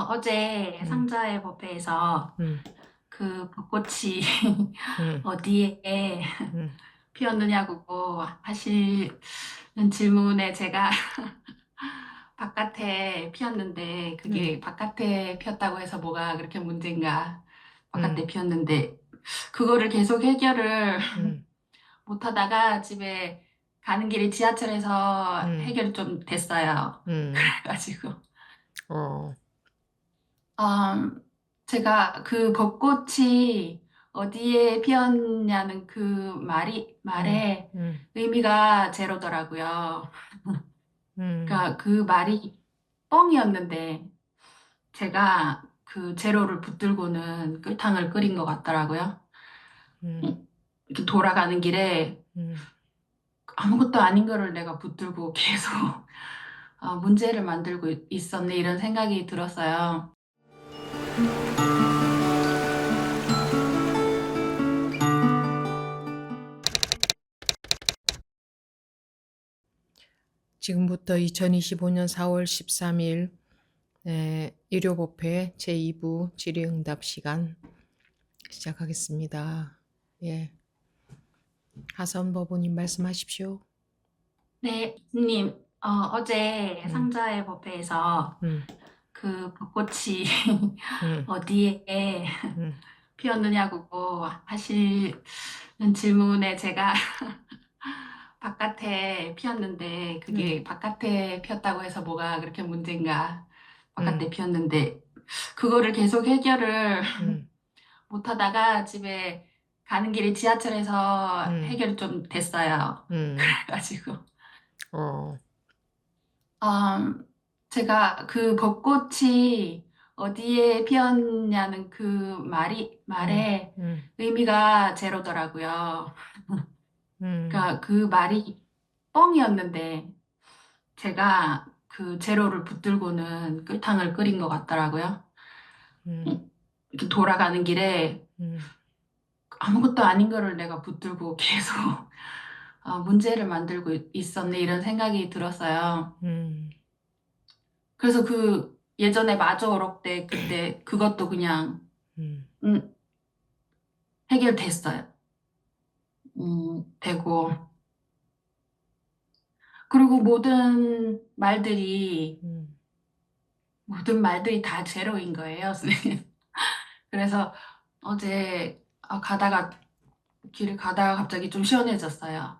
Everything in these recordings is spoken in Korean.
어제 음, 상자의 법회에서 음, 그 벚꽃이 음, 어디에 음, 피었느냐고 하시는 질문에 제가 바깥에 피었는데 음, 그게 바깥에 피었다고 해서 뭐가 그렇게 문제인가. 음, 바깥에 피었는데 그거를 계속 해결을 음, 못 하다가 집에 가는 길에 지하철에서 음, 해결이 좀 됐어요. 음, 그래가지고. 어, 음, 제가 그 벚꽃이 어디에 피었냐는 그 음, 말에 음, 의미가 제로더라고요. 음, 그러니까 그 말이 뻥이었는데 제가 그 제로를 붙들고는 꿀탕을 끓인 것 같더라고요. 음, 이렇게 돌아가는 길에 음. 아무것도 아닌 거를 내가 붙들고 계속 문제를 만들고 있었네 이런 생각이 들었어요. 지금부터 2025년 4월 13일 일요법회 제2부 질의응답 시간 시작하겠습니다. 예, 하선 법원님 말씀하십시오. 네, 님, 어제 음, 상자의 법회에서 음, 그 벚꽃이 음, 어디에 음, 피었느냐고 하시는 질문에 제가 바깥에 피었는데 음, 그게 바깥에 피었다고 해서 뭐가 그렇게 문제인가. 음, 바깥에 피었는데 그거를 계속 해결을 음, 못 하다가 집에 가는 길에 지하철에서 음, 해결이 좀 됐어요. 음, 그래가지고. 어, 음, 제가 그 벚꽃이 어디에 피었냐는 그 음, 말에 음, 의미가 제로더라고요. 음, 그러니까 그 말이 뻥이었는데 제가 그 제로를 붙들고는 꿀탕을 끓인 것 같더라고요. 음, 이렇게 돌아가는 길에 음, 아무것도 아닌 거를 내가 붙들고 계속 문제를 만들고 있었네 이런 생각이 들었어요. 음, 그래서 그 예전에 마저 오락 때 그때 그것도 그냥 음, 음, 해결됐어요. 되고. 그리고 음, 모든 말들이 다 제로인 거예요, 선생님. 그래서 어제 길을 가다가 갑자기 좀 시원해졌어요.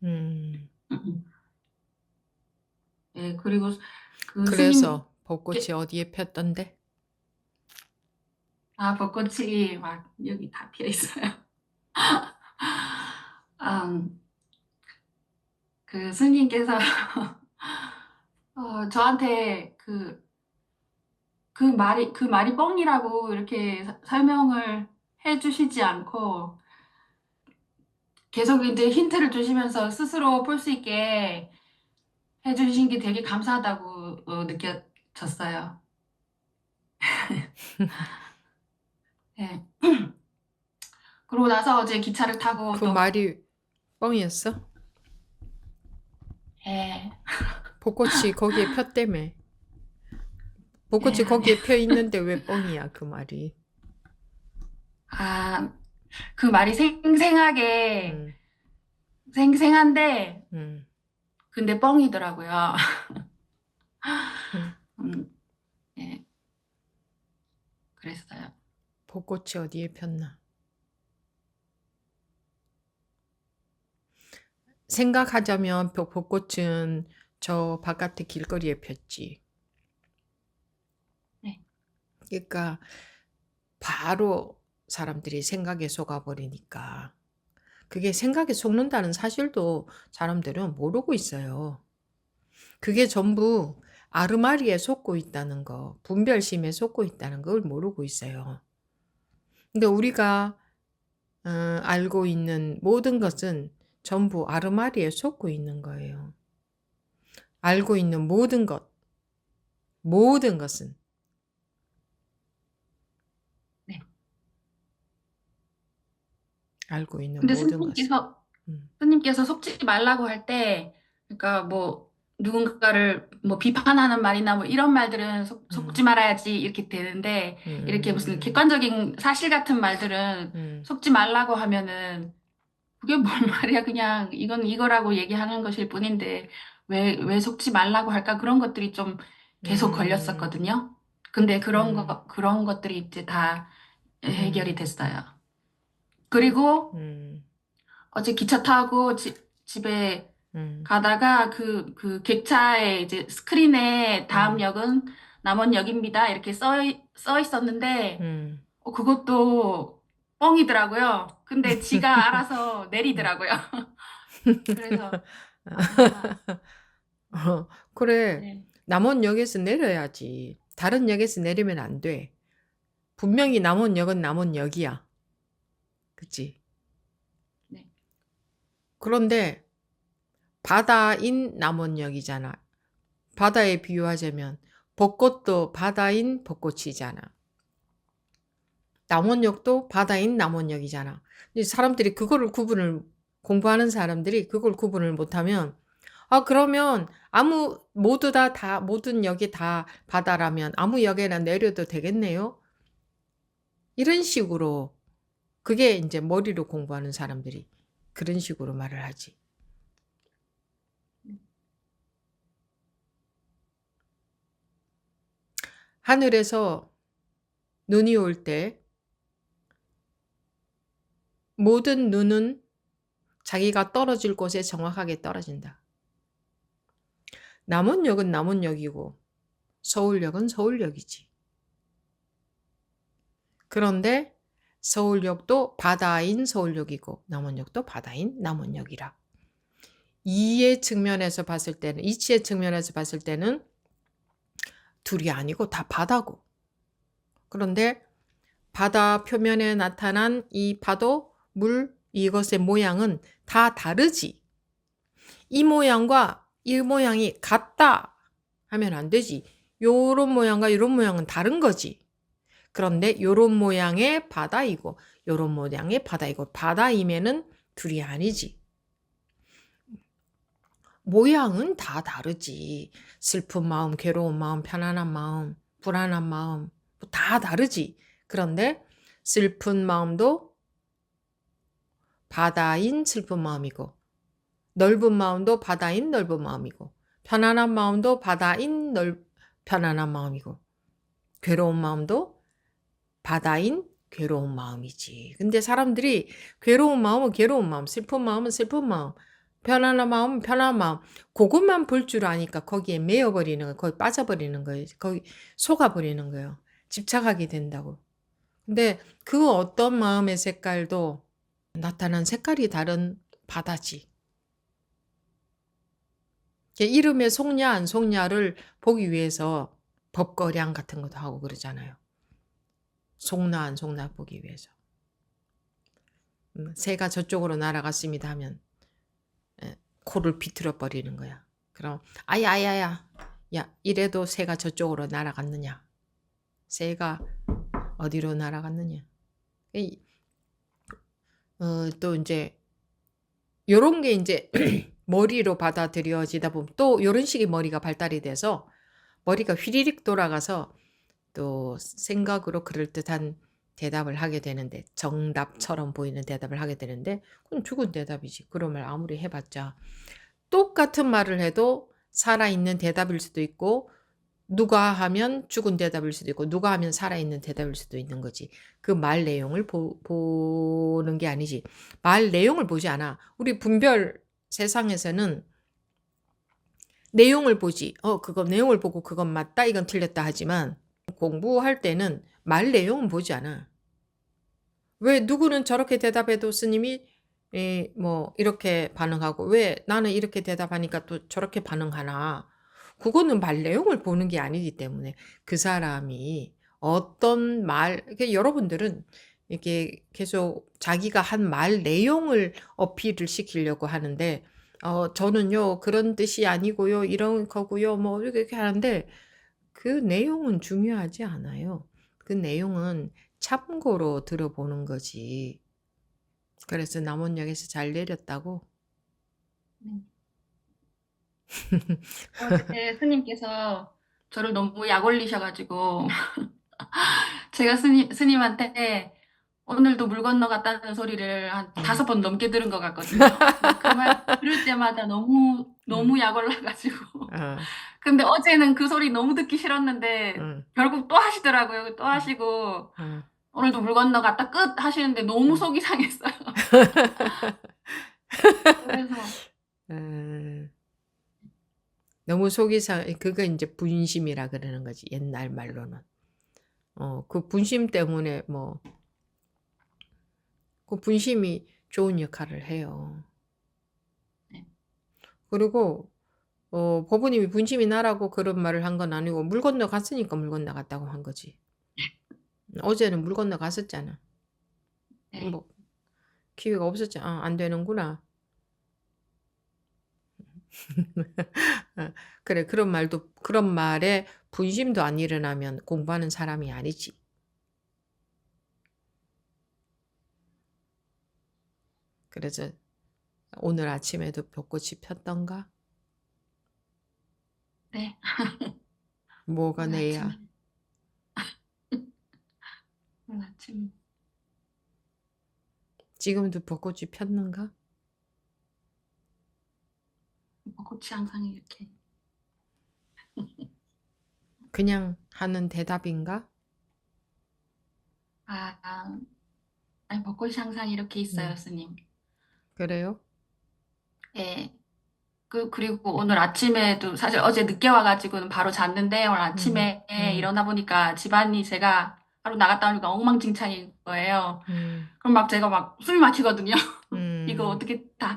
음. 음, 음. 예, 그리고 그 그래서 벚꽃이 스님께, 어디에 폈던데? 벚꽃이 막 여기 다 피어 있어요. 음, 그 스님께서, 저한테 그 말이 뻥이라고 이렇게 설명을 해 주시지 않고, 계속 이제 힌트를 주시면서 스스로 풀 수 있게 해주신 게 되게 감사하다고 느껴졌어요. 예. 그러고 나서 어제 기차를 타고 그 또, 말이 뻥이었어? 예, 벚꽃이 거기에 폈다며. 벚꽃이 예, 아니, 거기에 펴 있는데 왜 뻥이야, 그 말이. 아, 그 말이 음, 생생한데, 음, 근데 뻥이더라고요. 음. 음, 예, 그랬어요. 벚꽃이 어디에 폈나? 생각하자면 벚꽃은 저 바깥에 길거리에 폈지. 네, 그러니까 바로 사람들이 생각에 속아버리니까. 그게 생각에 속는다는 사실도 사람들은 모르고 있어요. 그게 전부 아르마리에 속고 있다는 거, 분별심에 속고 있다는 걸 모르고 있어요. 근데 우리가 알고 있는 모든 것은 전부 아르마리에 속고 있는 거예요. 알고 있는 모든 것, 모든 것은 네. 알고 있는 근데 모든 것은. 음, 스님께서 속지 말라고 할 때, 그러니까 뭐, 누군가를 뭐 비판하는 말이나 뭐 이런 말들은 속지 음, 말아야지 이렇게 되는데, 이렇게 무슨 음, 객관적인 사실 같은 말들은 음, 속지 말라고 하면은 그게 뭔 말이야. 그냥 이건 이거라고 얘기하는 것일 뿐인데 왜 속지 말라고 할까? 그런 것들이 좀 계속 음, 걸렸었거든요. 근데 음, 그런 것들이 이제 다 해결이 음, 됐어요. 그리고 음, 어제 기차 타고 집에 음, 가다가 그 객차에 이제 스크린에 다음 음, 역은 남원역입니다. 이렇게 써 있었는데, 음. 그것도 뻥이더라고요. 근데 지가 알아서 음. 내리더라고요. 그래서, 아, 어, 그래. 네, 남원역에서 내려야지. 다른 역에서 내리면 안 돼. 분명히 남원역은 남원역이야. 그치? 네, 그런데 바다인 남원역이잖아. 바다에 비유하자면 벚꽃도 바다인 벚꽃이잖아. 남원역도 바다인 남원역이잖아. 근데 사람들이 그거를 구분을 공부하는 사람들이 그걸 구분을 못하면 그러면 모두 다 모든 역이 다 바다라면 아무 역에나 내려도 되겠네요. 이런 식으로 그게 이제 머리로 공부하는 사람들이 그런 식으로 말을 하지. 하늘에서 눈이 올 때 모든 눈은 자기가 떨어질 곳에 정확하게 떨어진다. 남원역은 남원역이고 서울역은 서울역이지. 그런데 서울역도 바다인 서울역이고 남원역도 바다인 남원역이라. 이치의 측면에서 봤을 때는 둘이 아니고 다 바다고. 그런데 바다 표면에 나타난 이 파도, 물, 이것의 모양은 다 다르지. 이 모양과 이 모양이 같다 하면 안 되지. 요런 모양과 요런 모양은 다른 거지. 그런데 요런 모양의 바다이고 요런 모양의 바다이고 바다임에는 둘이 아니지. 모양은 다 다르지. 슬픈 마음, 괴로운 마음, 편안한 마음, 불안한 마음, 다 다르지. 그런데 슬픈 마음도 바다인 슬픈 마음이고, 넓은 마음도 바다인 넓은 마음이고, 편안한 마음도 편안한 마음이고, 괴로운 마음도 바다인 괴로운 마음이지. 근데 사람들이 괴로운 마음은 괴로운 마음, 슬픈 마음은 슬픈 마음, 편안한 마음은 편안한 마음, 그것만 볼 줄 아니까 거기에 매여버리는 거예요. 거기 빠져버리는 거예요. 거기 속아버리는 거예요. 집착하게 된다고. 근데 그 어떤 마음의 색깔도 나타난 색깔이 다른 바다지. 이름의 속냐 안 속냐를 보기 위해서 법거량 같은 것도 하고 그러잖아요. 속나 안 속나 보기 위해서. 새가 저쪽으로 날아갔습니다 하면 코를 비틀어 버리는 거야. 그럼 아야야야, 야 이래도 새가 저쪽으로 날아갔느냐? 새가 어디로 날아갔느냐? 또 이제 요런 게 이제 머리로 받아들여지다 보면 또 요런 식의 머리가 발달이 돼서 머리가 휘리릭 돌아가서 또 생각으로 그럴듯한 대답을 하게 되는데 정답처럼 보이는 대답을 하게 되는데 그건 죽은 대답이지. 그런 말 아무리 해봤자 똑같은 말을 해도 살아있는 대답일 수도 있고 누가 하면 죽은 대답일 수도 있고 누가 하면 살아있는 대답일 수도 있는 거지. 그 말 내용을 보는 게 아니지. 말 내용을 보지 않아. 우리 분별 세상에서는 내용을 보지. 그거 내용을 보고 그건 맞다, 이건 틀렸다 하지만 공부할 때는 말 내용은 보지 않아. 왜 누구는 저렇게 대답해도 스님이 뭐 이렇게 반응하고 왜 나는 이렇게 대답하니까 또 저렇게 반응하나. 그거는 말 내용을 보는 게 아니기 때문에 그 사람이 어떤 여러분들은 이렇게 계속 자기가 한 말 내용을 어필을 시키려고 하는데 저는요 그런 뜻이 아니고요 이런 거고요 뭐 이렇게 하는데 그 내용은 중요하지 않아요. 그 내용은 참고로 들어보는 거지. 그래서 남원역에서 잘 내렸다고? 네. 어제 스님께서 저를 너무 약 올리셔가지고 제가 스님한테 오늘도 물 건너갔다는 소리를 한 음. 5번 넘게 들은 것 같거든요. 근데 그 말 들을 때마다 너무 음. 너무 약 올라가지고. 어. 근데 어제는 그 소리 너무 듣기 싫었는데 음. 결국 또 하시더라고요. 또 음. 하시고 어. 오늘도 물 건너갔다 끝 하시는데 너무 음. 속이 상했어요. 그래서 음. 너무 속이 그거 이제 분심이라 그러는 거지. 옛날 말로는. 그 분심 때문에 뭐 그 분심이 좋은 역할을 해요. 네, 그리고 법부님이 분심이 나라고 그런 말을 한 건 아니고 물 건너 갔으니까 물 건너 갔다고 한 거지. 어제는 물 건너 갔었잖아. 네, 뭐 기회가 없었잖아. 안 되는구나. 그래, 그런 말에 분심도 안 일어나면 공부하는 사람이 아니지. 그래서 오늘 아침에도 벚꽃이 폈던가? 네. 뭐가 오늘 아침에 내야? 오늘 아침 지금도 벚꽃이 폈는가? 벚꽃이 항상 이렇게 그냥 하는 대답인가? 아, 아니 벚꽃이 항상 이렇게 있어요, 음, 스님. 그래요? 예. 그리고 오늘 아침에도 사실 어제 늦게 와가지고는 바로 잤는데 오늘 음, 아침에 음, 일어나 보니까 집안이 제가 하루 나갔다 오니까 엉망진창인 거예요. 음, 그럼 막 제가 막 숨이 막히거든요. 이거 음, 어떻게 다.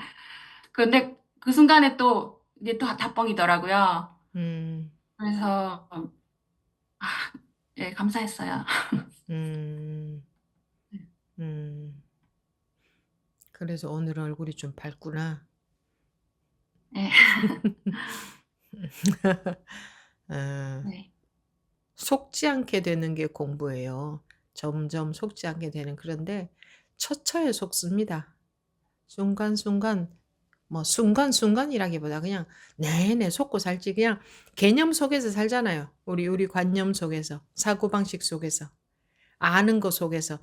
그런데 그 순간에 또 이게 또 다 뻥이더라고요. 음, 그래서 예, 감사했어요. 음, 음. 그래서 오늘 얼굴이 좀 밝구나. 네, 어, 네, 속지 않게 되는 게 공부예요. 점점 속지 않게 되는 그런데 처처에 속습니다. 순간순간 뭐 순간순간이라기보다 그냥 내내 속고 살지 그냥 개념 속에서 살잖아요. 우리 관념 속에서 사고방식 속에서 아는 것 속에서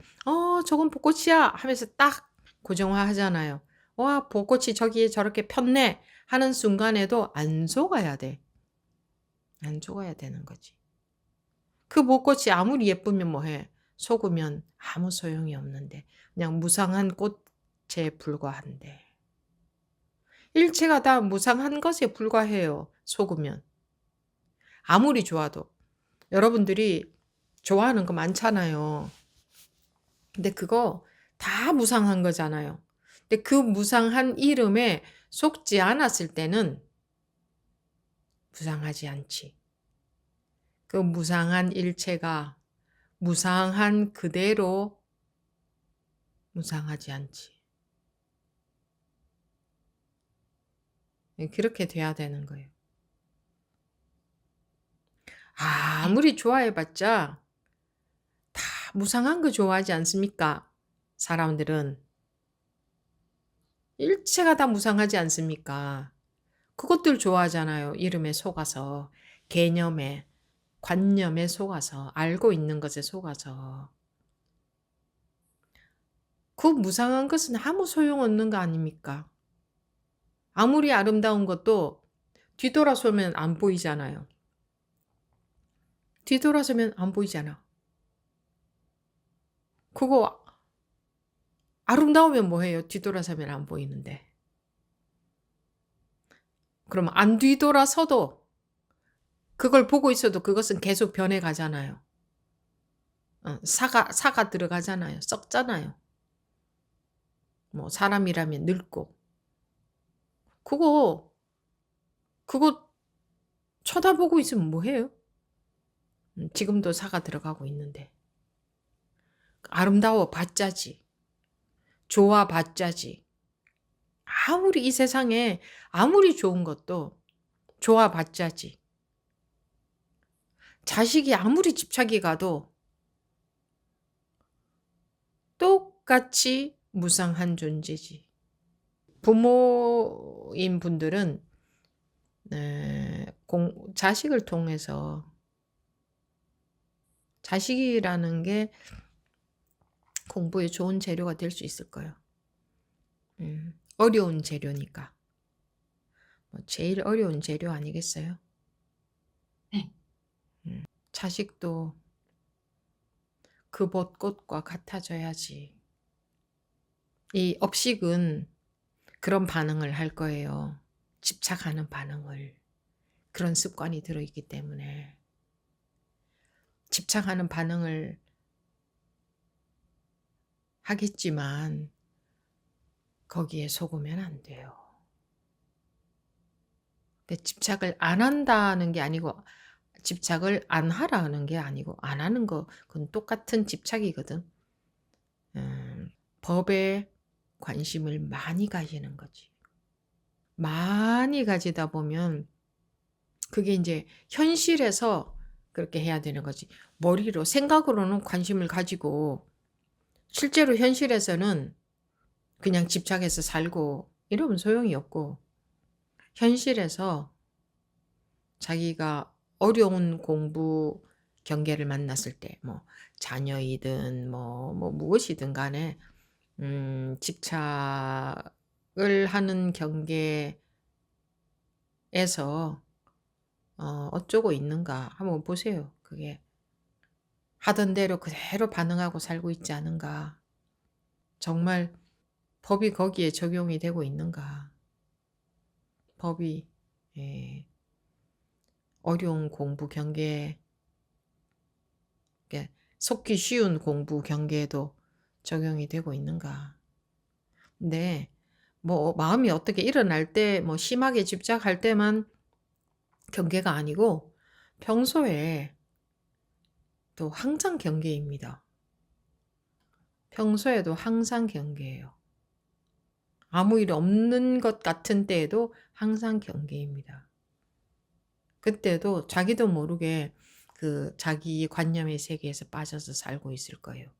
저건 벚꽃이야 하면서 딱 고정화하잖아요. 와 벚꽃이 저기에 저렇게 폈네 하는 순간에도 안 속아야 돼. 안 속아야 되는 거지. 그 벚꽃이 아무리 예쁘면 뭐해. 속으면 아무 소용이 없는데 그냥 무상한 꽃에 불과한데. 일체가 다 무상한 것에 불과해요. 속으면. 아무리 좋아도. 여러분들이 좋아하는 거 많잖아요. 근데 그거 다 무상한 거잖아요. 근데 그 무상한 이름에 속지 않았을 때는 무상하지 않지. 그 무상한 일체가 무상한 그대로 무상하지 않지. 그렇게 돼야 되는 거예요. 네, 아무리 좋아해봤자 다 무상한 거 좋아하지 않습니까? 사람들은. 일체가 다 무상하지 않습니까? 그것들 좋아하잖아요. 이름에 속아서, 개념에, 관념에 속아서, 알고 있는 것에 속아서. 그 무상한 것은 아무 소용없는 거 아닙니까? 아무리 아름다운 것도 뒤돌아서면 안 보이잖아요. 뒤돌아서면 안 보이잖아. 그거 아름다우면 뭐해요? 뒤돌아서면 안 보이는데. 그럼 안 뒤돌아서도 그걸 보고 있어도 그것은 계속 변해 가잖아요. 사가 들어가잖아요. 썩잖아요. 뭐 사람이라면 늙고. 그거 그거 쳐다보고 있으면 뭐해요? 지금도 사가 들어가고 있는데. 아름다워 봤자지. 좋아 봤자지. 아무리 이 세상에 아무리 좋은 것도 좋아 봤자지. 자식이 아무리 집착이 가도 똑같이 무상한 존재지. 부모인 분들은 자식을 통해서 자식이라는 게 공부에 좋은 재료가 될 수 있을 거예요. 어려운 재료니까. 제일 어려운 재료 아니겠어요? 네. 자식도 그 벚꽃과 같아져야지. 이 업식은 그런 반응을 할 거예요. 집착하는 반응을. 그런 습관이 들어있기 때문에. 집착하는 반응을 하겠지만 거기에 속으면 안 돼요. 근데 집착을 안 한다는 게 아니고 집착을 안 하라는 게 아니고 안 하는 거 그건 똑같은 집착이거든. 법에 관심을 많이 가지는 거지. 많이 가지다 보면 그게 이제 현실에서 그렇게 해야 되는 거지. 머리로 생각으로는 관심을 가지고 실제로 현실에서는 그냥 집착해서 살고 이러면 소용이 없고 현실에서 자기가 어려운 공부 경계를 만났을 때 뭐 자녀이든 뭐 무엇이든 간에 집착을 하는 경계에서 어쩌고 있는가 한번 보세요. 그게 하던 대로 그대로 반응하고 살고 있지 않은가. 정말 법이 거기에 적용이 되고 있는가. 법이 예, 어려운 공부 경계에 속기 쉬운 공부 경계에도 적용이 되고 있는가. 근데 뭐 마음이 어떻게 일어날 때 뭐 심하게 집착할 때만 경계가 아니고 평소에 또 항상 경계입니다. 평소에도 항상 경계예요. 아무 일 없는 것 같은 때에도 항상 경계입니다. 그때도 자기도 모르게 그 자기 관념의 세계에서 빠져서 살고 있을 거예요.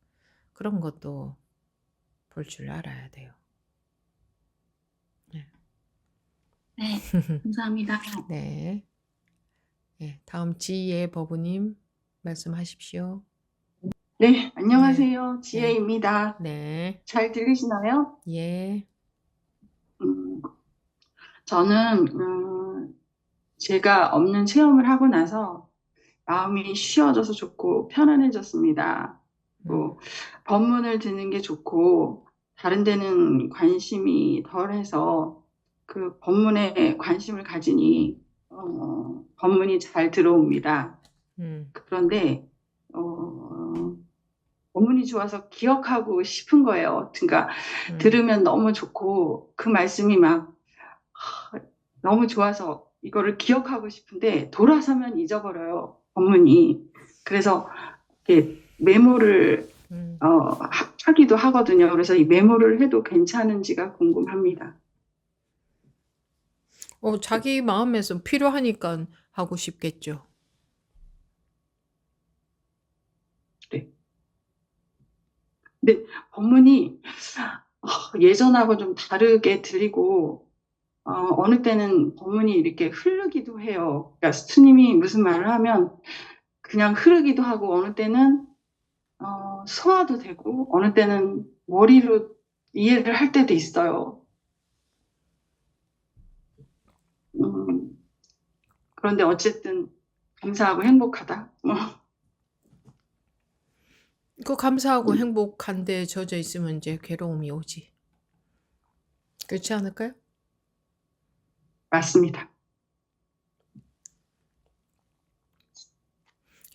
그런 것도 볼 줄 알아야 돼요. 네. 네, 감사합니다. 네. 네. 다음 지혜 법우님 말씀하십시오. 네, 네. 안녕하세요. 네. 지혜입니다. 네. 잘 들리시나요? 예. 저는 제가 없는 체험을 하고 나서 마음이 쉬워져서 좋고 편안해졌습니다. 뭐 법문을 듣는 게 좋고 다른 데는 관심이 덜해서 그 법문에 관심을 가지니 법문이 잘 들어옵니다. 그런데 법문이 좋아서 기억하고 싶은 거예요. 그러니까 들으면 너무 좋고 그 말씀이 막 너무 좋아서 이거를 기억하고 싶은데 돌아서면 잊어버려요. 법문이. 그래서 이렇게 메모를 하기도 하거든요. 그래서 이 메모를 해도 괜찮은지가 궁금합니다. 자기 마음에서 필요하니까 하고 싶겠죠. 네. 근데 법문이 예전하고 좀 다르게 들리고 어느 때는 법문이 이렇게 흐르기도 해요. 그러니까 스님이 무슨 말을 하면 그냥 흐르기도 하고 어느 때는 소화도 되고 어느 때는 머리로 이해를 할 때도 있어요. 그런데 어쨌든 감사하고 행복하다. 그 감사하고 행복한데 젖어 있으면 이제 괴로움이 오지. 그렇지 않을까요? 맞습니다.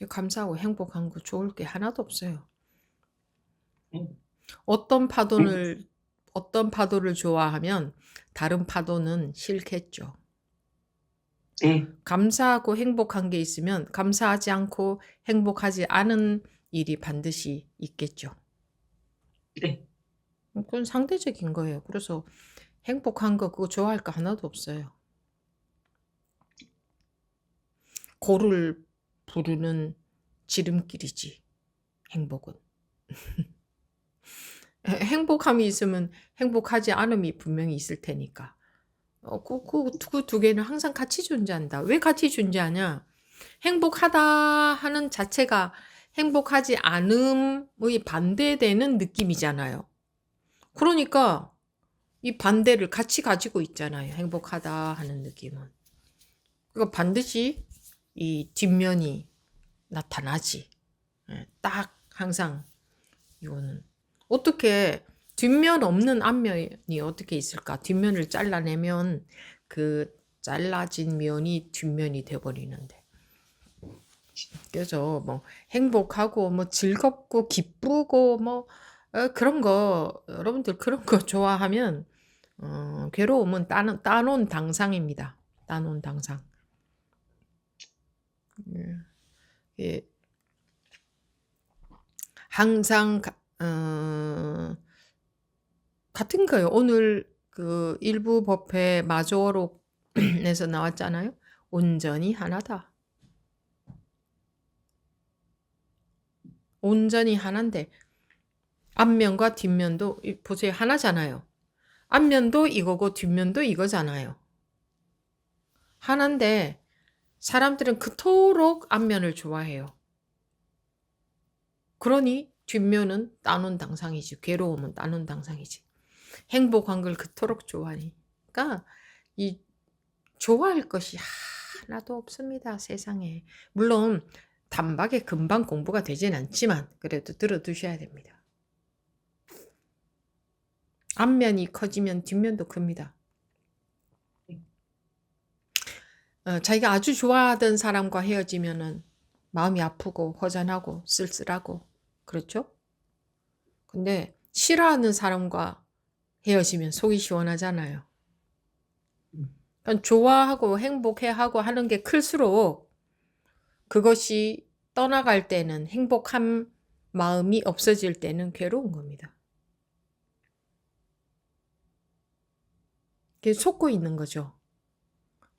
감사하고 행복한 거 좋을 게 하나도 없어요. 네. 어떤 파도를 좋아하면 다른 파도는 싫겠죠. 네. 감사하고 행복한 게 있으면 감사하지 않고 행복하지 않은 일이 반드시 있겠죠. 네. 그건 상대적인 거예요. 그래서 행복한 거 그거 좋아할 거 하나도 없어요. 고를 부르는 지름길이지, 행복은. 행복함이 있으면 행복하지 않음이 분명히 있을 테니까. 그 두 개는 항상 같이 존재한다. 왜 같이 존재하냐? 행복하다 하는 자체가 행복하지 않음의 반대되는 느낌이잖아요. 그러니까 이 반대를 같이 가지고 있잖아요. 행복하다 하는 느낌은. 그러니까 반드시 이 뒷면이 나타나지. 예, 딱 항상 이거는 어떻게 뒷면 없는 앞면이 어떻게 있을까? 뒷면을 잘라내면 그 잘라진 면이 뒷면이 돼버리는데. 그래서 뭐 행복하고 뭐 즐겁고 기쁘고 뭐 그런 거 여러분들 그런 거 좋아하면 괴로움은 따놓은 당상입니다. 따놓은 당상. 예. 예. 항상 같은 거예요. 오늘 그 일부 법회 마조록에서 나왔잖아요. 온전히 하나다. 온전히 하나인데 앞면과 뒷면도 보세요. 하나잖아요. 앞면도 이거고 뒷면도 이거잖아요. 하나인데 사람들은 그토록 앞면을 좋아해요. 그러니 뒷면은 따놓은 당상이지. 괴로움은 따놓은 당상이지. 행복한 걸 그토록 좋아하니까 이 좋아할 것이 하나도 없습니다. 세상에. 물론 단박에 금방 공부가 되진 않지만 그래도 들어두셔야 됩니다. 앞면이 커지면 뒷면도 큽니다. 자기가 아주 좋아하던 사람과 헤어지면은 마음이 아프고 허전하고 쓸쓸하고 그렇죠? 근데 싫어하는 사람과 헤어지면 속이 시원하잖아요. 그러니까 좋아하고 행복해하고 하는 게 클수록 그것이 떠나갈 때는 행복한 마음이 없어질 때는 괴로운 겁니다. 그게 속고 있는 거죠.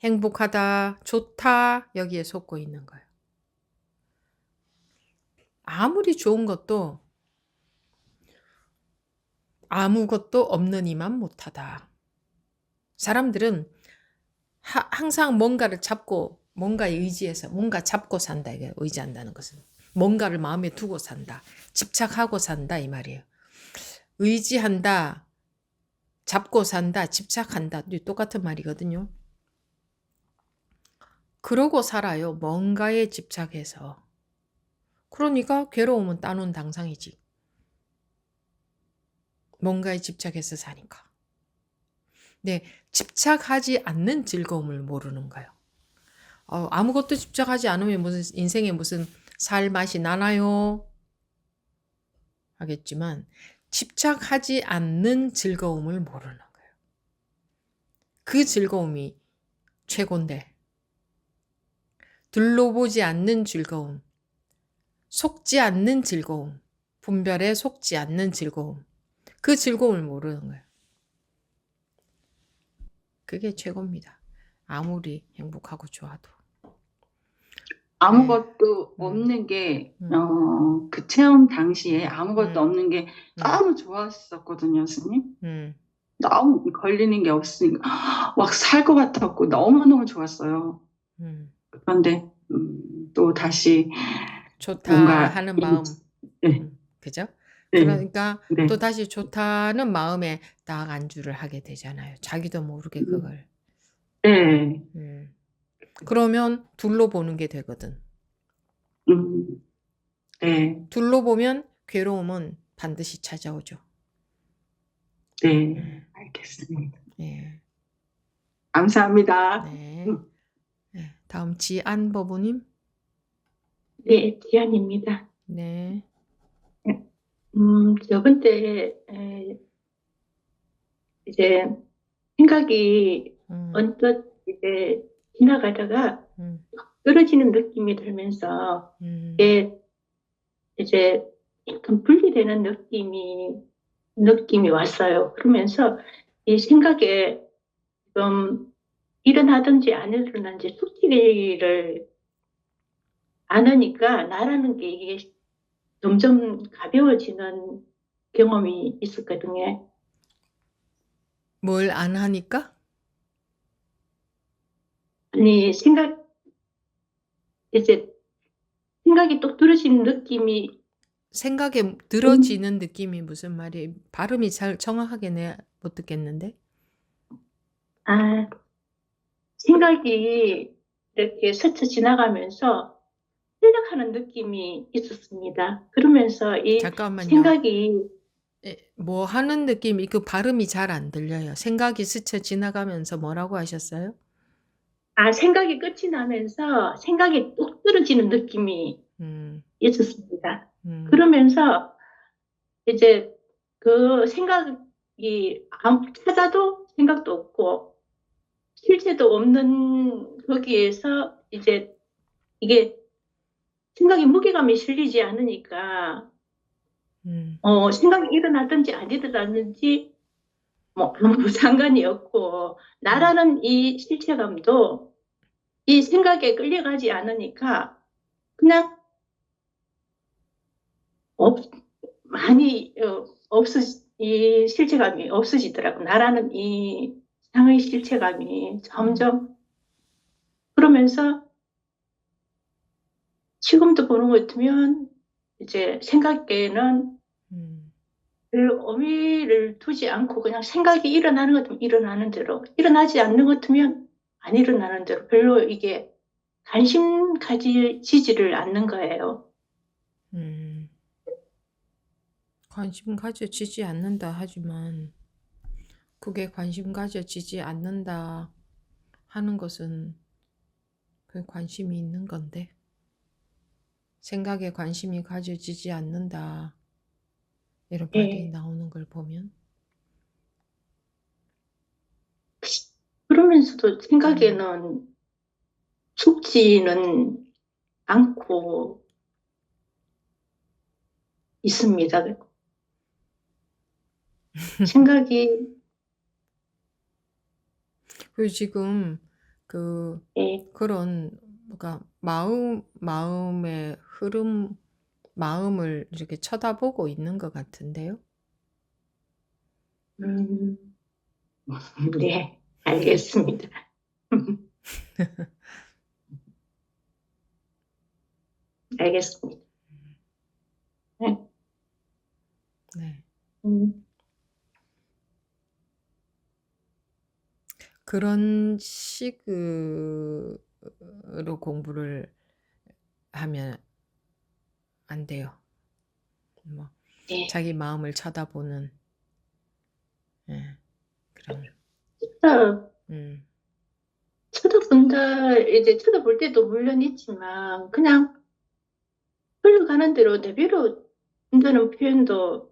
행복하다, 좋다 여기에 속고 있는 거예요. 아무리 좋은 것도 아무것도 없는 이만 못하다. 사람들은 항상 뭔가를 잡고 뭔가에 의지해서 뭔가 잡고 산다. 이게 의지한다는 것은 뭔가를 마음에 두고 산다. 집착하고 산다 이 말이에요. 의지한다. 잡고 산다. 집착한다. 똑같은 말이거든요. 그러고 살아요. 뭔가에 집착해서. 그러니까 괴로움은 따놓은 당상이지. 뭔가에 집착해서 사니까. 네, 집착하지 않는 즐거움을 모르는 거예요. 아무것도 집착하지 않으면 무슨 인생에 무슨 살 맛이 나나요? 하겠지만 집착하지 않는 즐거움을 모르는 거예요. 그 즐거움이 최고인데 둘러보지 않는 즐거움, 속지 않는 즐거움, 분별에 속지 않는 즐거움, 그 즐거움을 모르는 거예요. 그게 최고입니다. 아무리 행복하고 좋아도. 아무것도 없는 게, 그 체험 당시에 아무것도 없는 게 너무 좋았었거든요, 스님. 너무 걸리는 게 없으니까 막 살 것 같았고 너무너무 좋았어요. 그런데 또 다시 좋다 뭔가 하는 마음. 네, 그죠? 네, 그러니까 네, 또 다시 좋다는 마음에 딱 안주를 하게 되잖아요. 자기도 모르게 그걸. 네, 그러면 둘러보는 게 되거든. 네, 둘러보면 괴로움은 반드시 찾아오죠. 네, 알겠습니다. 네. 감사합니다. 네. 네. 다음 지안 법우님. 네, 지안입니다. 네. 저번 때 이제 생각이 언뜻 이제 지나가다가 떨어지는 느낌이 들면서 이게 이제 약간 분리되는 느낌이 왔어요. 그러면서 이 생각에 좀 일어나든지 안 일어나든지 솔직히를 안 하니까 나라는 게 이게 점점 가벼워지는 경험이 있었거든요. 뭘 안 하니까? 아니, 이제 생각이 똑 떨어지는 느낌이, 생각에 늘어지는 느낌이 무슨 말이에요? 발음이 잘 정확하게 내가 못 듣겠는데? 아, 생각이 이렇게 스쳐 지나가면서 흘러가는 느낌이 있었습니다. 그러면서 이 잠깐만요. 생각이, 뭐 하는 느낌이, 그 발음이 잘 안 들려요. 생각이 스쳐 지나가면서 뭐라고 하셨어요? 생각이 끝이 나면서 생각이 똑 떨어지는 느낌이 음, 있었습니다. 음, 그러면서 이제 그 생각이 찾아도 생각도 없고 실체도 없는 거기에서 이제 이게 생각이 무게감이 실리지 않으니까 음, 생각이 일어나든지 안 일어나든지 뭐 아무 상관이 없고 음, 나라는 이 실체감도 이 생각에 끌려가지 않으니까 그냥 없, 많이 이 실체감이 없어지더라고. 나라는 이 상의 실체감이 음, 점점 그러면서 지금도 보는 것 같으면 이제 생각에는 음, 별 의미를 두지 않고 그냥 생각이 일어나는 것 같으면 일어나는 대로, 일어나지 않는 것 같으면 안 일어나는 대로 별로 이게 관심 가지지를 않는 거예요. 음. 관심 가져지지 않는다 하지만, 그게 관심 가져지지 않는다 하는 것은 그 관심이 있는 건데, 생각에 관심이 가져지지 않는다, 이런 말이 예. 나오는 걸 보면, 그러면서도 음, 생각에는 죽지는 않고 있습니다. 생각이, 그리고 지금 그 예, 그런 뭐가 마음의 흐름, 마음을 이렇게 쳐다보고 있는 것 같은데요. 음, 네, 알겠습니다. 알겠습니다. 네, 네. 음, 그런 식으로 공부를 하면 안 돼요. 뭐 네. 자기 마음을 쳐다보는, 예, 그런, 어, 음, 이제 쳐다볼 때도 물론 있지만, 그냥 흘러가는 대로 내버려 둔다는 표현도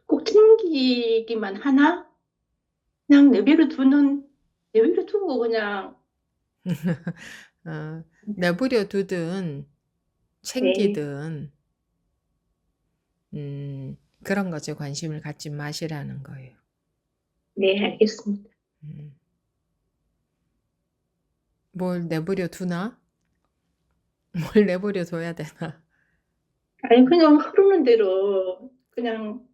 꼭 챙기기만 하나? 그냥 내버려 두고 그냥, 내버려 두든 네, 챙기든, 그런 것에 관심을 갖지 마시라는 거예요. 네, 알겠습니다. 음, 뭘 내버려 두나? 뭘 내버려 둬야 되나? 아니, 그냥 흐르는 대로, 그냥,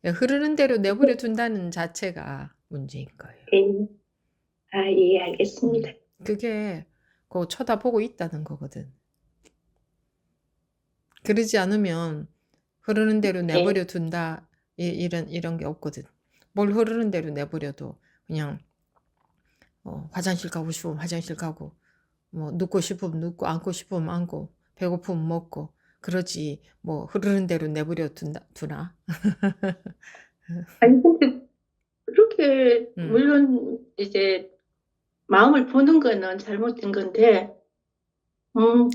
흐르는 대로 내버려 둔다는 자체가 문제인 거예요. 네, 예, 알겠습니다. 그게 그 쳐다보고 있다는 거거든. 그러지 않으면 흐르는 대로 네, 내버려 둔다, 이런 게 없거든. 뭘 흐르는 대로 내버려도 그냥 화장실 가고 싶으면 화장실 가고, 뭐 눕고 싶으면 눕고, 앉고 싶으면 앉고, 배고프면 먹고, 그러지 뭐 흐르는 대로 내버려 두나? 아니, 근데 그렇게, 음. 물론 이제 마음을 보는 거는 잘못된 건데,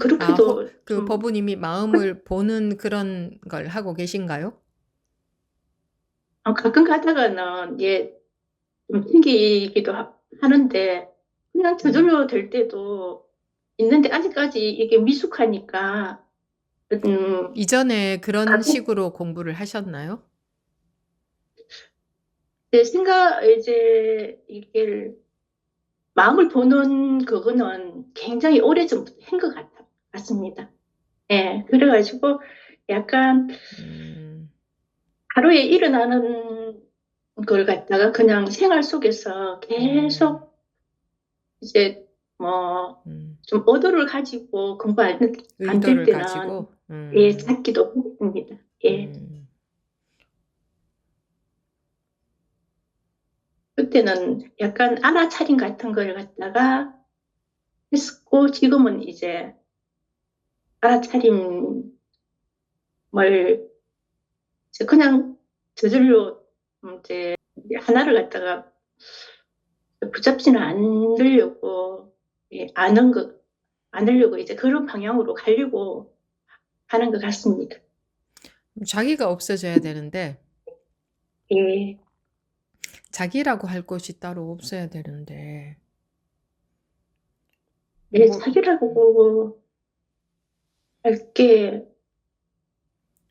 그렇게도 그 좀, 법부님이 마음을 보는 그런 걸 하고 계신가요? 가끔 가다가는, 예, 좀 튕기기도 하는데, 그냥 음. 저절로 될 때도 있는데, 아직까지 이게 미숙하니까, 음, 이전에 그런 가끔 식으로 공부를 하셨나요? 제 이제, 이게, 마음을 보는 그거는 굉장히 오래전부터 한 것 같습니다. 예, 그래가지고, 약간, 음, 하루에 일어나는 그걸 갖다가 그냥 생활 속에서 계속 이제 뭐 음, 좀 의도를 가지고 공부 안 될 의도를 때는 가지고, 예, 찾기도 했습니다. 예. 음, 그때는 약간 알아차림 같은 걸 갖다가 했었고, 지금은 이제 알아차림을 이제 그냥 저절로 이제 하나를 갖다가 붙잡지는 않으려고, 예, 않으려고 이제 그런 방향으로 가려고 하는 것 같습니다. 자기가 없어져야 되는데, 예, 자기라고 할 곳이 따로 없어야 되는데, 예, 뭐, 자기라고 할게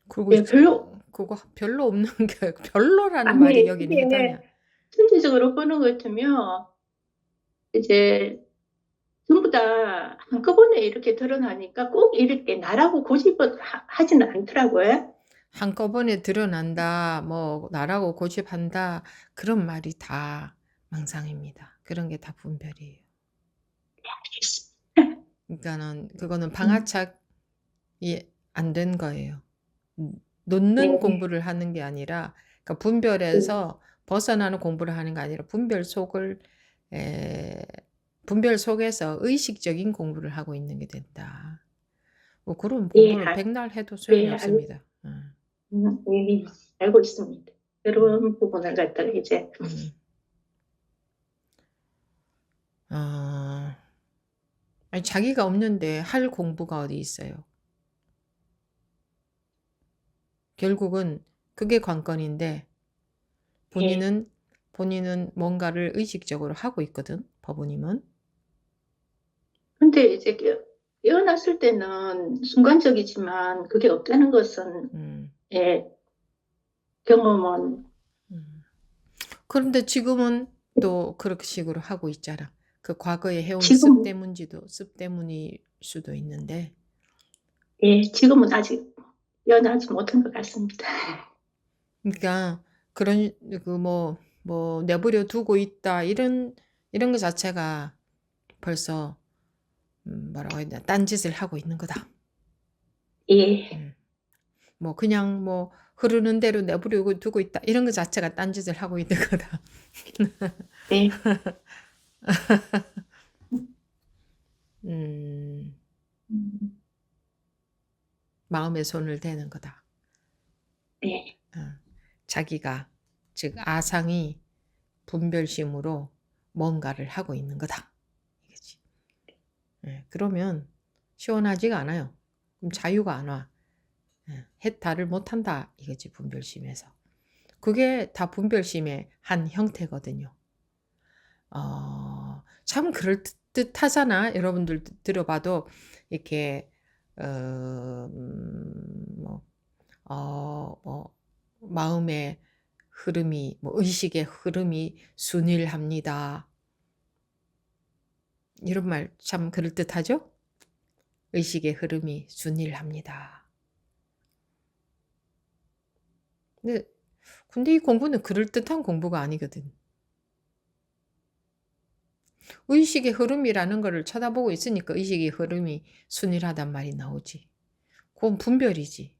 그리고 예, 그거 별로 없는 게, 별로라는 아니, 말이 여기는 해당이야. 이게 전체적으로 보는 것 같으면 이제 전부 다 한꺼번에 이렇게 드러나니까 꼭 이렇게 나라고 고집을 하지는 않더라고요. 한꺼번에 드러난다, 뭐, 나라고 고집한다, 그런 말이 다 망상입니다. 그런 게 다 분별이에요. 그러니까는, 그거는 방아착이 안 된 거예요. 놓는 네, 공부를 하는 게 아니라, 그러니까 분별에서 벗어나는 공부를 하는 게 아니라, 분별 속에서 의식적인 공부를 하고 있는 게 된다. 뭐 그런 예, 공부는 백날 해도 소용이 네, 없습니다. 예, 알고 있습니다. 그런 부분을 갖다가 이제 아, 아니, 자기가 없는데 할 공부가 어디 있어요? 결국은 그게 관건인데 예. 본인은 뭔가를 의식적으로 하고 있거든. 법우님은. 근데 이제 깨어났을 때는 순간적이지만 그게 없다는 것은 음, 예, 경험은 음. 그런데 지금은 또 그렇게 식으로 하고 있잖아. 그 과거에 해온 지금 습 때문일 수도 있는데. 예, 지금은 아직 깨어나지 못한 것 같습니다. 그러니까 그런 뭐 내버려 두고 있다 이런 것 자체가 벌써 뭐라고 해야 되나 딴짓을 하고 있는 거다. 예, 음. 뭐 그냥 뭐 흐르는 대로 내버려 두고 있다 이런 것 자체가 딴짓을 하고 있는 거다. 네, 음, 음, 마음에 손을 대는 거다. 네, 자기가 즉 아상이 분별심으로 뭔가를 하고 있는 거다. 이거지. 그러면 시원하지가 않아요. 그럼 자유가 안 와. 해탈을 못한다 이거지 분별심에서. 그게 다 분별심의 한 형태거든요. 참 그럴듯하잖아. 여러분들 들어봐도 이렇게 뭐, 뭐 마음의 흐름이 뭐 의식의 흐름이 순일합니다. 이런 말 참 그럴듯하죠? 의식의 흐름이 순일합니다. 근데 이 공부는 그럴듯한 공부가 아니거든. 의식의 흐름이라는 거를 쳐다보고 있으니까 의식의 흐름이 순일하단 말이 나오지. 그건 분별이지.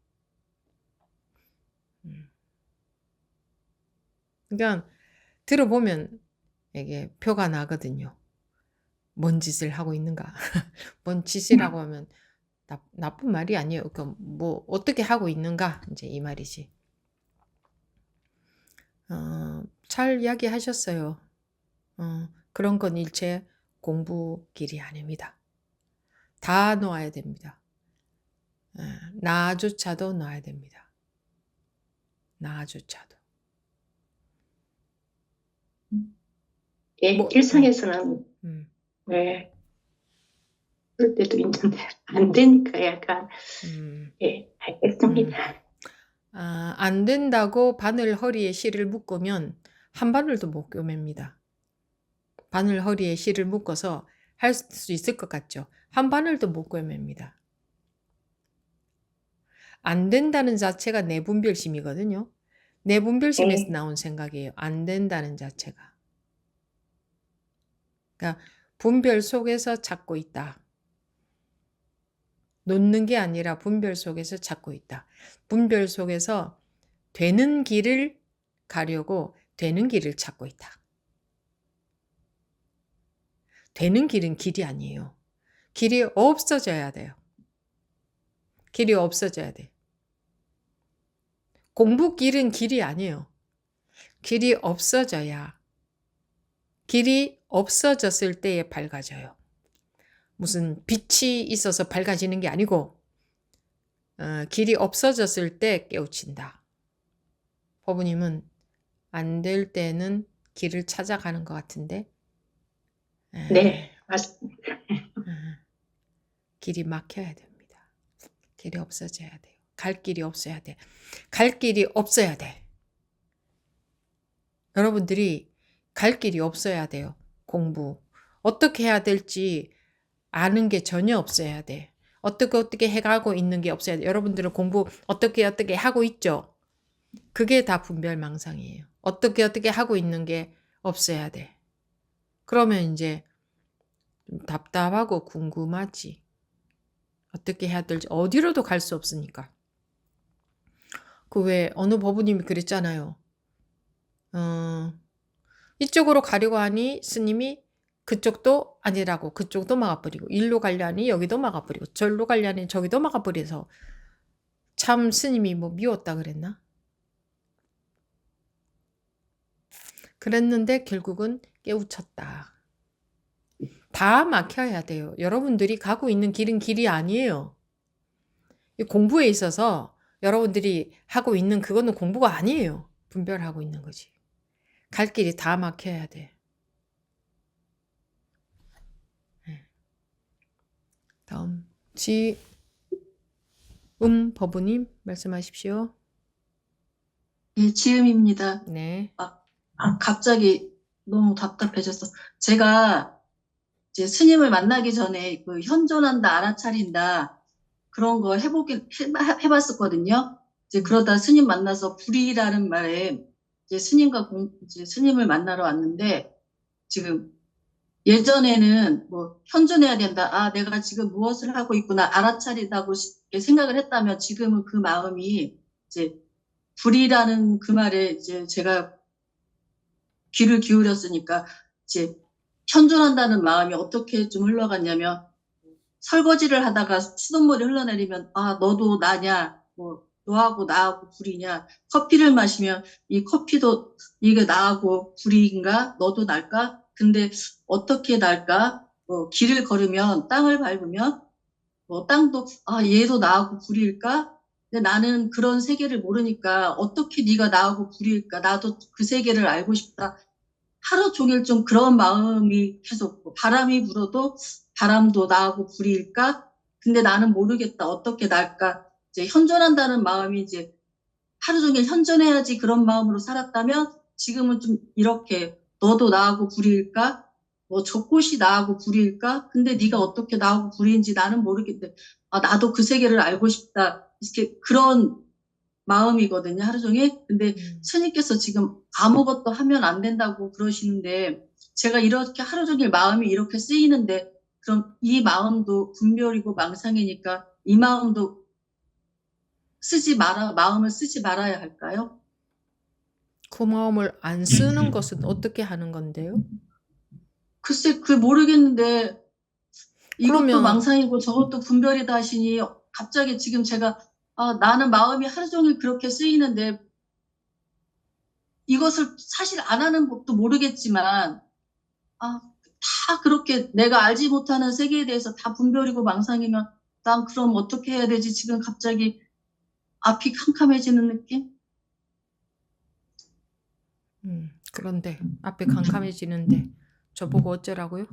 그러니까 들어보면 이게 표가 나거든요. 뭔 짓을 하고 있는가? 뭔 짓이라고 하면 나쁜 말이 아니에요. 그러니까 뭐 어떻게 하고 있는가? 이제 이 말이지. 잘 이야기하셨어요. 그런 건 일체 공부길이 아닙니다. 다 놓아야 됩니다. 나조차도 놓아야 됩니다. 나조차도. 예, 뭐, 일상에서는 네, 그럴 때도 있는데 안 되니까 약간 예, 알겠습니다. 안 된다고 바늘 허리에 실을 묶으면 한 바늘도 못 꿰맵니다. 바늘 허리에 실을 묶어서 할 수 있을 것 같죠? 한 바늘도 못 꿰맵니다. 안 된다는 자체가 내분별심이거든요. 내 분별심에서 네. 나온 생각이에요. 안 된다는 자체가. 그러니까 분별 속에서 찾고 있다. 놓는 게 아니라 분별 속에서 찾고 있다. 분별 속에서 되는 길을 가려고 되는 길을 찾고 있다. 되는 길은 길이 아니에요. 길이 없어져야 돼요. 길이 없어져야 돼. 공부 길은 길이 아니에요. 길이 없어져야, 길이 없어졌을 때에 밝아져요. 무슨 빛이 있어서 밝아지는 게 아니고 길이 없어졌을 때 깨우친다. 법부님은 안 될 때는 길을 찾아가는 것 같은데 네, 맞습니다. 길이 막혀야 됩니다. 길이 없어져야 돼요. 갈 길이 없어야 돼. 갈 길이 없어야 돼. 여러분들이 갈 길이 없어야 돼요. 공부. 어떻게 해야 될지 아는 게 전혀 없어야 돼. 어떻게 해가고 있는 게 없어야 돼. 여러분들은 공부 어떻게 하고 있죠? 그게 다 분별망상이에요. 어떻게 하고 있는 게 없어야 돼. 그러면 이제 좀 답답하고 궁금하지. 어떻게 해야 될지 어디로도 갈 수 없으니까. 그 왜 어느 법부님이 그랬잖아요. 이쪽으로 가려고 하니 스님이 그쪽도 아니라고 그쪽도 막아버리고 일로 가려니 여기도 막아버리고 절로 가려니 저기도 막아버려서 참 스님이 뭐 미웠다 그랬나? 그랬는데 결국은 깨우쳤다. 다 막혀야 돼요. 여러분들이 가고 있는 길은 길이 아니에요. 이 공부에 있어서 여러분들이 하고 있는 그거는 공부가 아니에요. 분별하고 있는 거지. 갈 길이 다 막혀야 돼. 다음 법부님 말씀하십시오. 예, 지음입니다. 네. 갑자기 너무 답답해졌어. 제가 이제 스님을 만나기 전에 그 현존한다, 알아차린다, 그런 거 해봤었거든요. 이제 그러다 스님 만나서 불이라는 말에 이제 이제 스님을 만나러 왔는데 지금 예전에는 뭐 현존해야 된다. 아, 내가 지금 무엇을 하고 있구나. 알아차리다고 생각을 했다면 지금은 그 마음이 이제 불이라는 그 말에 이제 제가 귀를 기울였으니까 이제 현존한다는 마음이 어떻게 좀 흘러갔냐면 설거지를 하다가 수돗물이 흘러내리면 아, 너도 나냐? 뭐 너하고 나하고 불이냐? 커피를 마시면 이 커피도 이게 나하고 불인가? 너도 날까? 근데 어떻게 날까? 길을 걸으면 땅을 밟으면 땅도 아, 얘도 나하고 불일까? 근데 나는 그런 세계를 모르니까 어떻게 네가 나하고 불일까? 나도 그 세계를 알고 싶다. 하루 종일 좀 그런 마음이 계속 바람이 불어도 바람도 나하고 불일까? 근데 나는 모르겠다. 어떻게 날까? 이제 현존한다는 마음이 이제 하루 종일 현존해야지 그런 마음으로 살았다면 지금은 좀 이렇게 너도 나하고 불일까? 저 꽃이 나하고 불일까? 근데 네가 어떻게 나하고 불인지 나는 모르겠는데 아, 나도 그 세계를 알고 싶다. 이렇게 그런 마음이거든요. 하루 종일. 근데 스님께서 지금 아무것도 하면 안 된다고 그러시는데 제가 이렇게 하루 종일 마음이 이렇게 쓰이는데 그럼 이 마음도 분별이고 망상이니까 이 마음도 마음을 쓰지 말아야 할까요? 그 마음을 안 쓰는 것은 어떻게 하는 건데요? 글쎄, 모르겠는데 이것도 그러면 망상이고 저것도 분별이다 하시니 갑자기 지금 제가 아, 나는 마음이 하루 종일 그렇게 쓰이는데 이것을 사실 안 하는 법도 모르겠지만 아, 다 그렇게 내가 알지 못하는 세계에 대해서 다 분별이고 망상이면 난 그럼 어떻게 해야 되지? 지금 갑자기 앞이 캄캄해지는 느낌? 그런데 앞에 캄캄해지는데 저보고 어쩌라고요?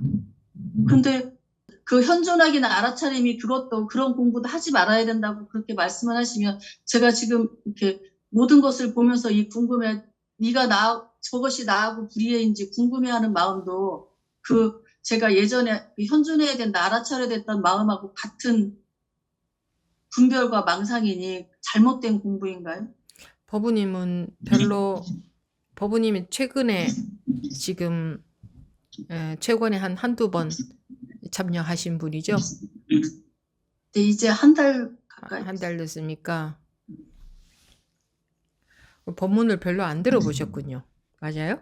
근데 그 현존하기나 알아차림이 그것도 그런 공부도 하지 말아야 된다고 그렇게 말씀을 하시면 제가 지금 이렇게 모든 것을 보면서 이 궁금해 저것이 나하고 불이해인지 궁금해하는 마음도 제가 예전에 현존해야 된다 알아차려야 됐던 마음하고 같은 분별과 망상이니 잘못된 공부인가요? 법우님은 별로 법우님이 최근에 지금 최근에 한두 번 참여하신 분이죠? 네, 이제 한 달 가까이 한 달 됐습니까? 법문을 별로 안 들어보셨군요. 맞아요?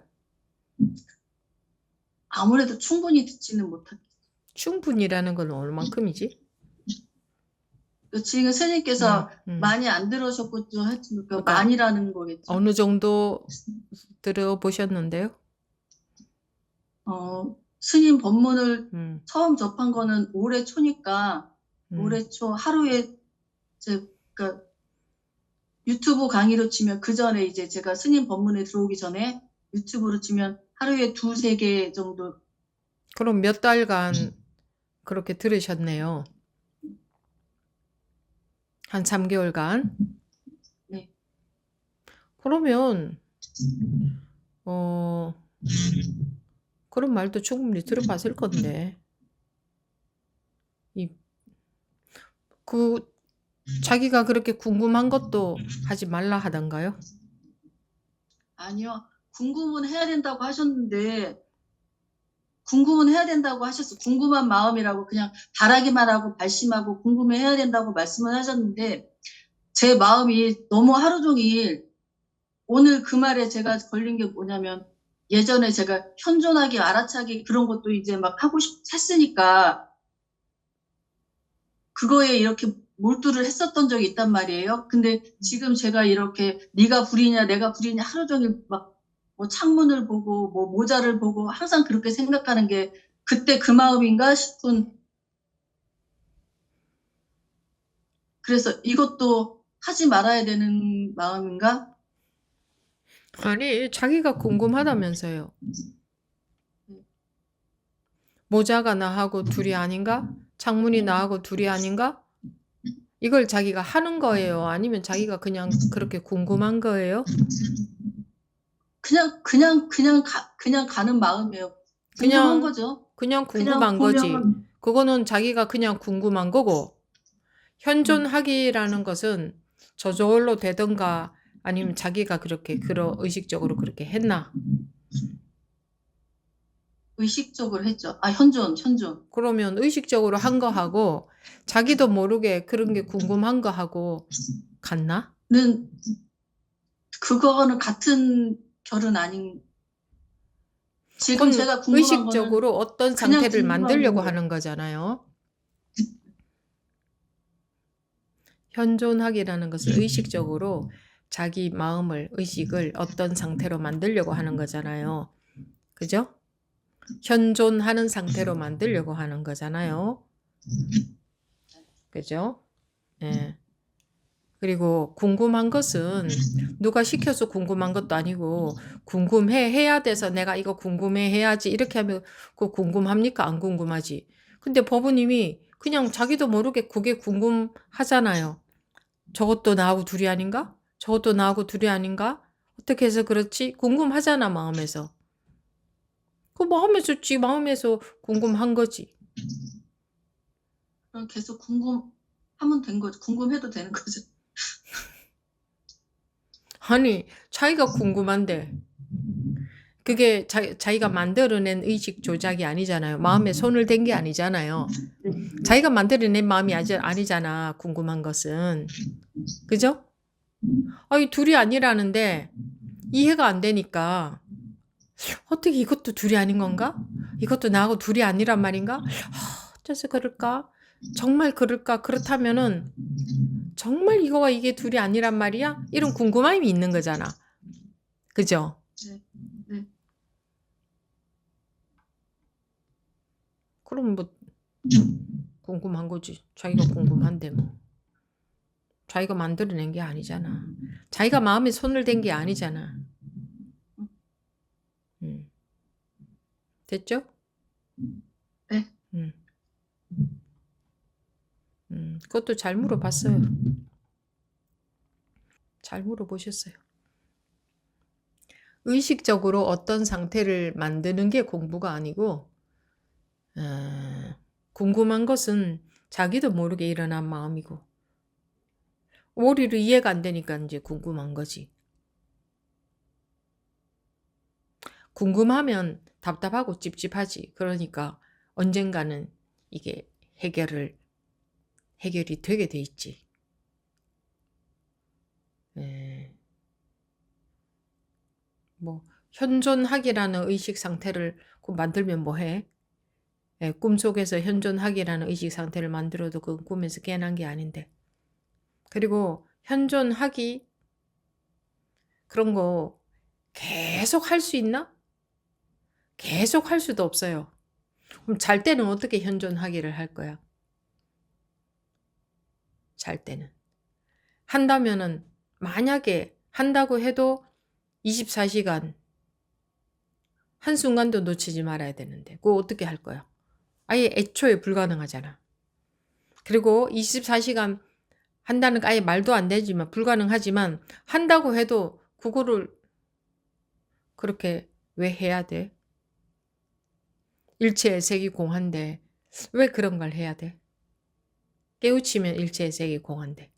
아무래도 충분히 듣지는 못하겠어요. 충분이라는 건 얼만큼이지? 지금 스님께서 음. 많이 안 들으셨겠죠. 하여튼 그러니까 많이라는 거겠죠. 어느 정도 들어보셨는데요? 스님 법문을 음. 처음 접한 거는 올해 초니까 올해 초 하루에 그러니까 유튜브 강의로 치면 그 전에 이제 제가 스님 법문에 들어오기 전에 유튜브로 치면 하루에 2-3개 정도. 그럼 몇 달간 그렇게 들으셨네요. 한 3개월간? 네. 그러면 그런 말도 충분히 들어봤을 건데 자기가 그렇게 궁금한 것도 하지 말라 하던가요? 아니요. 궁금은 해야 된다고 하셨는데 궁금은 해야 된다고 하셨어. 궁금한 마음이라고 그냥 바라기만 하고 발심하고 궁금해해야 된다고 말씀을 하셨는데 제 마음이 너무 하루 종일 오늘 그 말에 제가 걸린 게 뭐냐면 예전에 제가 현존하기 알아차기 그런 것도 이제 막 하고 했으니까 그거에 이렇게 몰두를 했었던 적이 있단 말이에요. 근데 지금 제가 이렇게 네가 불이냐 내가 불이냐 하루 종일 막 뭐 창문을 보고 뭐 모자를 보고 항상 그렇게 생각하는 게 그때 그 마음인가 싶은. 그래서 이것도 하지 말아야 되는 마음인가? 아니, 자기가 궁금하다면서요. 모자가 나하고 둘이 아닌가? 창문이 나하고 둘이 아닌가? 이걸 자기가 하는 거예요? 아니면 자기가 그냥 그렇게 궁금한 거예요? 그냥 가는 마음이에요. 궁금한 거죠. 그냥 궁금한 거지. 보면 그거는 자기가 그냥 궁금한 거고, 현존하기라는 것은 저절로 되던가 아니면 자기가 그렇게 의식적으로 그렇게 했나? 의식적으로 했죠. 현존. 그러면 의식적으로 한 거하고 자기도 모르게 그런 게 궁금한 거하고 같나? 그거는 같은 결은 아닌. 지금 제가 궁금한 의식적으로 거는 어떤 그냥 상태를 궁금한 만들려고 거예요. 하는 거잖아요. 현존하기라는 것은 의식적으로 자기 마음을, 의식을 어떤 상태로 만들려고 하는 거잖아요. 그죠? 현존하는 상태로 만들려고 하는 거잖아요. 그죠? 예. 그리고 궁금한 것은 누가 시켜서 궁금한 것도 아니고 해야 돼서 내가 이거 궁금해 해야지 이렇게 하면 그거 궁금합니까? 안 궁금하지. 근데 법우님이 그냥 자기도 모르게 그게 궁금하잖아요. 저것도 나하고 둘이 아닌가? 저것도 나하고 둘이 아닌가? 어떻게 해서 그렇지? 궁금하잖아, 마음에서. 그 마음에서 궁금한 거지. 그럼 계속 궁금하면 된 거죠. 궁금해도 되는 거죠. 아니, 자기가 궁금한데 그게 자기가 만들어낸 의식 조작이 아니잖아요. 마음에 손을 댄 게 아니잖아요. 자기가 만들어낸 마음이 아니잖아, 궁금한 것은. 그죠? 이 둘이 아니라는데 이해가 안 되니까 어떻게 이것도 둘이 아닌 건가? 이것도 나하고 둘이 아니란 말인가? 어째서 그럴까? 정말 그럴까? 그렇다면은 정말 이거와 이게 둘이 아니란 말이야? 이런 궁금함이 있는 거잖아. 그죠? 네. 그럼 뭐 궁금한 거지. 자기가 궁금한데 뭐. 자기가 만들어낸 게 아니잖아. 자기가 마음에 손을 댄 게 아니잖아. 됐죠? 네. 그것도 잘 물어봤어요. 잘 물어보셨어요. 의식적으로 어떤 상태를 만드는 게 공부가 아니고 궁금한 것은 자기도 모르게 일어난 마음이고 오히려 이해가 안 되니까 이제 궁금한 거지. 궁금하면 답답하고 찝찝하지. 그러니까 언젠가는 이게 해결이 되게 돼 있지. 예. 뭐 현존하기라는 의식 상태를 꼭 만들면 뭐해? 예, 꿈속에서 현존하기라는 의식 상태를 만들어도 그건 꿈에서 깨어난 게 아닌데. 그리고 현존하기 그런 거 계속 할 수 있나? 계속 할 수도 없어요. 그럼 잘 때는 어떻게 현존하기를 할 거야? 잘 때는. 한다면은 만약에 한다고 해도 24시간 한순간도 놓치지 말아야 되는데 그거 어떻게 할 거야? 아예 애초에 불가능하잖아. 그리고 24시간 한다는 거 아예 말도 안 되지만 불가능하지만 한다고 해도 그거를 그렇게 왜 해야 돼? 일체의 색이 공한데 왜 그런 걸 해야 돼? 깨우치면 일체의 색이 공한데.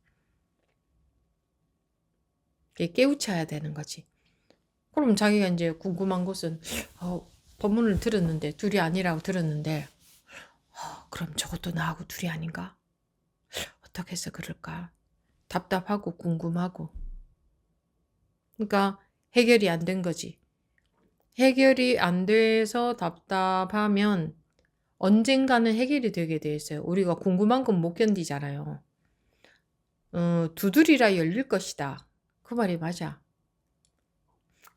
깨우쳐야 되는 거지. 그럼 자기가 이제 궁금한 것은 법문을 들었는데 둘이 아니라고 들었는데 그럼 저것도 나하고 둘이 아닌가? 어떻게 해서 그럴까? 답답하고 궁금하고. 그러니까 해결이 안 된 거지. 해결이 안 돼서 답답하면 언젠가는 해결이 되게 돼 있어요. 우리가 궁금한 건 못 견디잖아요. 두드리라 열릴 것이다. 그 말이 맞아.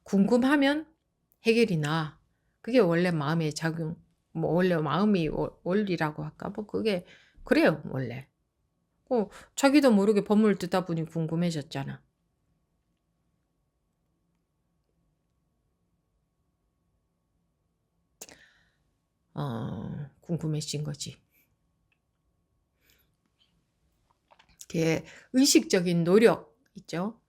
궁금하면 해결이 나. 그게 원래 마음의 작용, 뭐 원래 마음이 원리라고 할까? 뭐 그게 그래요, 원래. 자기도 모르게 법문을 듣다 보니 궁금해졌잖아. 궁금해진 거지. 그게 의식적인 노력 있죠?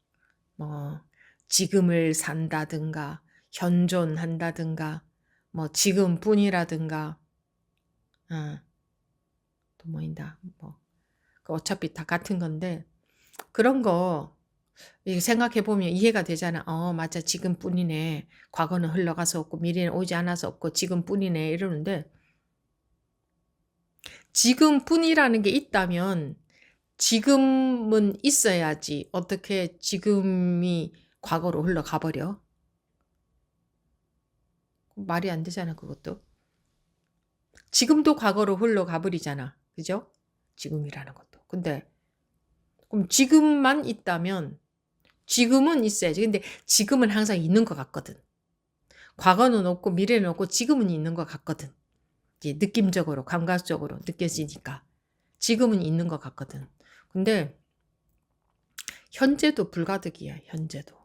뭐 지금을 산다든가 현존한다든가 뭐 지금뿐이라든가 또 뭐인다 뭐 어차피 다 같은 건데 그런 거 생각해 보면 이해가 되잖아. 맞아 지금뿐이네. 과거는 흘러가서 없고 미래는 오지 않아서 없고 지금뿐이네 이러는데 지금뿐이라는 게 있다면 지금은 있어야지 어떻게 지금이 과거로 흘러가 버려? 말이 안 되잖아 그것도. 지금도 과거로 흘러가 버리잖아. 그죠? 지금이라는 것도. 근데 그럼 지금만 있다면 지금은 있어야지. 근데 지금은 항상 있는 것 같거든. 과거는 없고 미래는 없고 지금은 있는 것 같거든. 이제 느낌적으로 감각적으로 느껴지니까 지금은 있는 것 같거든. 근데 현재도 불가득이야. 현재도.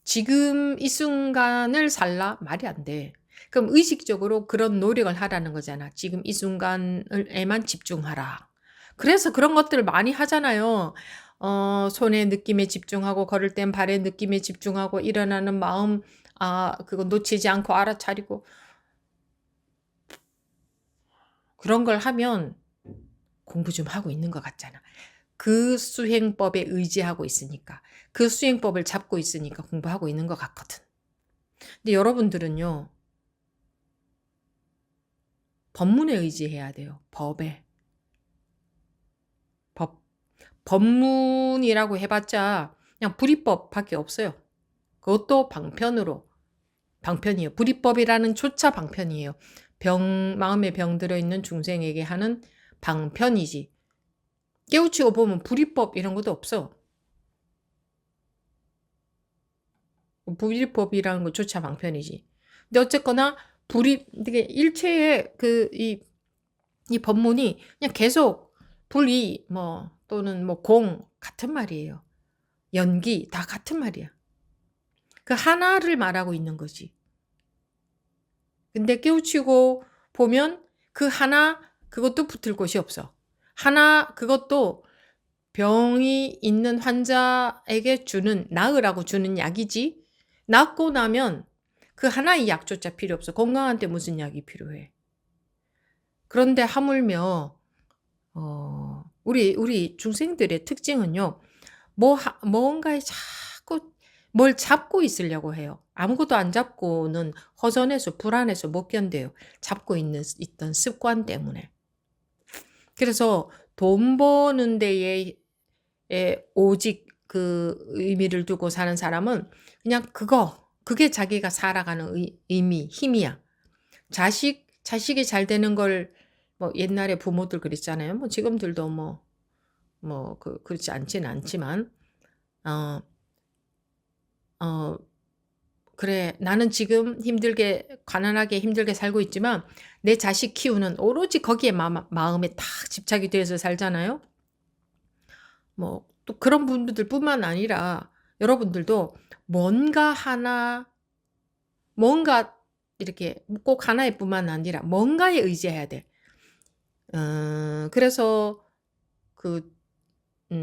지금 이 순간을 살라? 말이 안 돼. 그럼 의식적으로 그런 노력을 하라는 거잖아. 지금 이 순간에만 집중하라. 그래서 그런 것들을 많이 하잖아요. 손의 느낌에 집중하고 걸을 땐 발의 느낌에 집중하고 일어나는 마음 그거 놓치지 않고 알아차리고 그런 걸 하면 공부 좀 하고 있는 것 같잖아. 그 수행법에 의지하고 있으니까 그 수행법을 잡고 있으니까 공부하고 있는 것 같거든. 근데 여러분들은요. 법문에 의지해야 돼요. 법에. 법문이라고 해봤자 그냥 불이법밖에 없어요. 그것도 방편이에요. 불이법이라는 조차 방편이에요. 마음에 병 들어있는 중생에게 하는 방편이지. 깨우치고 보면 불이법 이런 것도 없어. 불이법이라는 것조차 방편이지. 근데 어쨌거나 이게 일체의 이 법문이 그냥 계속 불이 또는 공 같은 말이에요. 연기 다 같은 말이야. 그 하나를 말하고 있는 거지. 근데 깨우치고 보면 그 하나 그것도 붙을 곳이 없어. 하나 그것도 병이 있는 환자에게 나으라고 주는 약이지. 낫고 나면 그 하나의 약조차 필요 없어. 건강한데 무슨 약이 필요해. 그런데 하물며 우리 중생들의 특징은요. 뭔가에 자꾸 뭘 잡고 있으려고 해요. 아무것도 안 잡고는 허전해서 불안해서 못 견뎌요. 잡고 있던 습관 때문에. 그래서 돈 버는 데에 오직 그 의미를 두고 사는 사람은 그냥 그게 자기가 살아가는 의미, 힘이야. 자식이 잘 되는 걸 뭐 옛날에 부모들 그랬잖아요. 뭐 지금들도 그렇지 않지는 않지만, 어, 어, 그래, 나는 지금 가난하게 힘들게 살고 있지만 내 자식 키우는 오로지 거기에 마음에 딱 집착이 돼서 살잖아요. 뭐, 또 그런 분들뿐만 아니라 여러분들도 뭔가 이렇게 꼭 하나의 뿐만 아니라 뭔가에 의지해야 돼. 그래서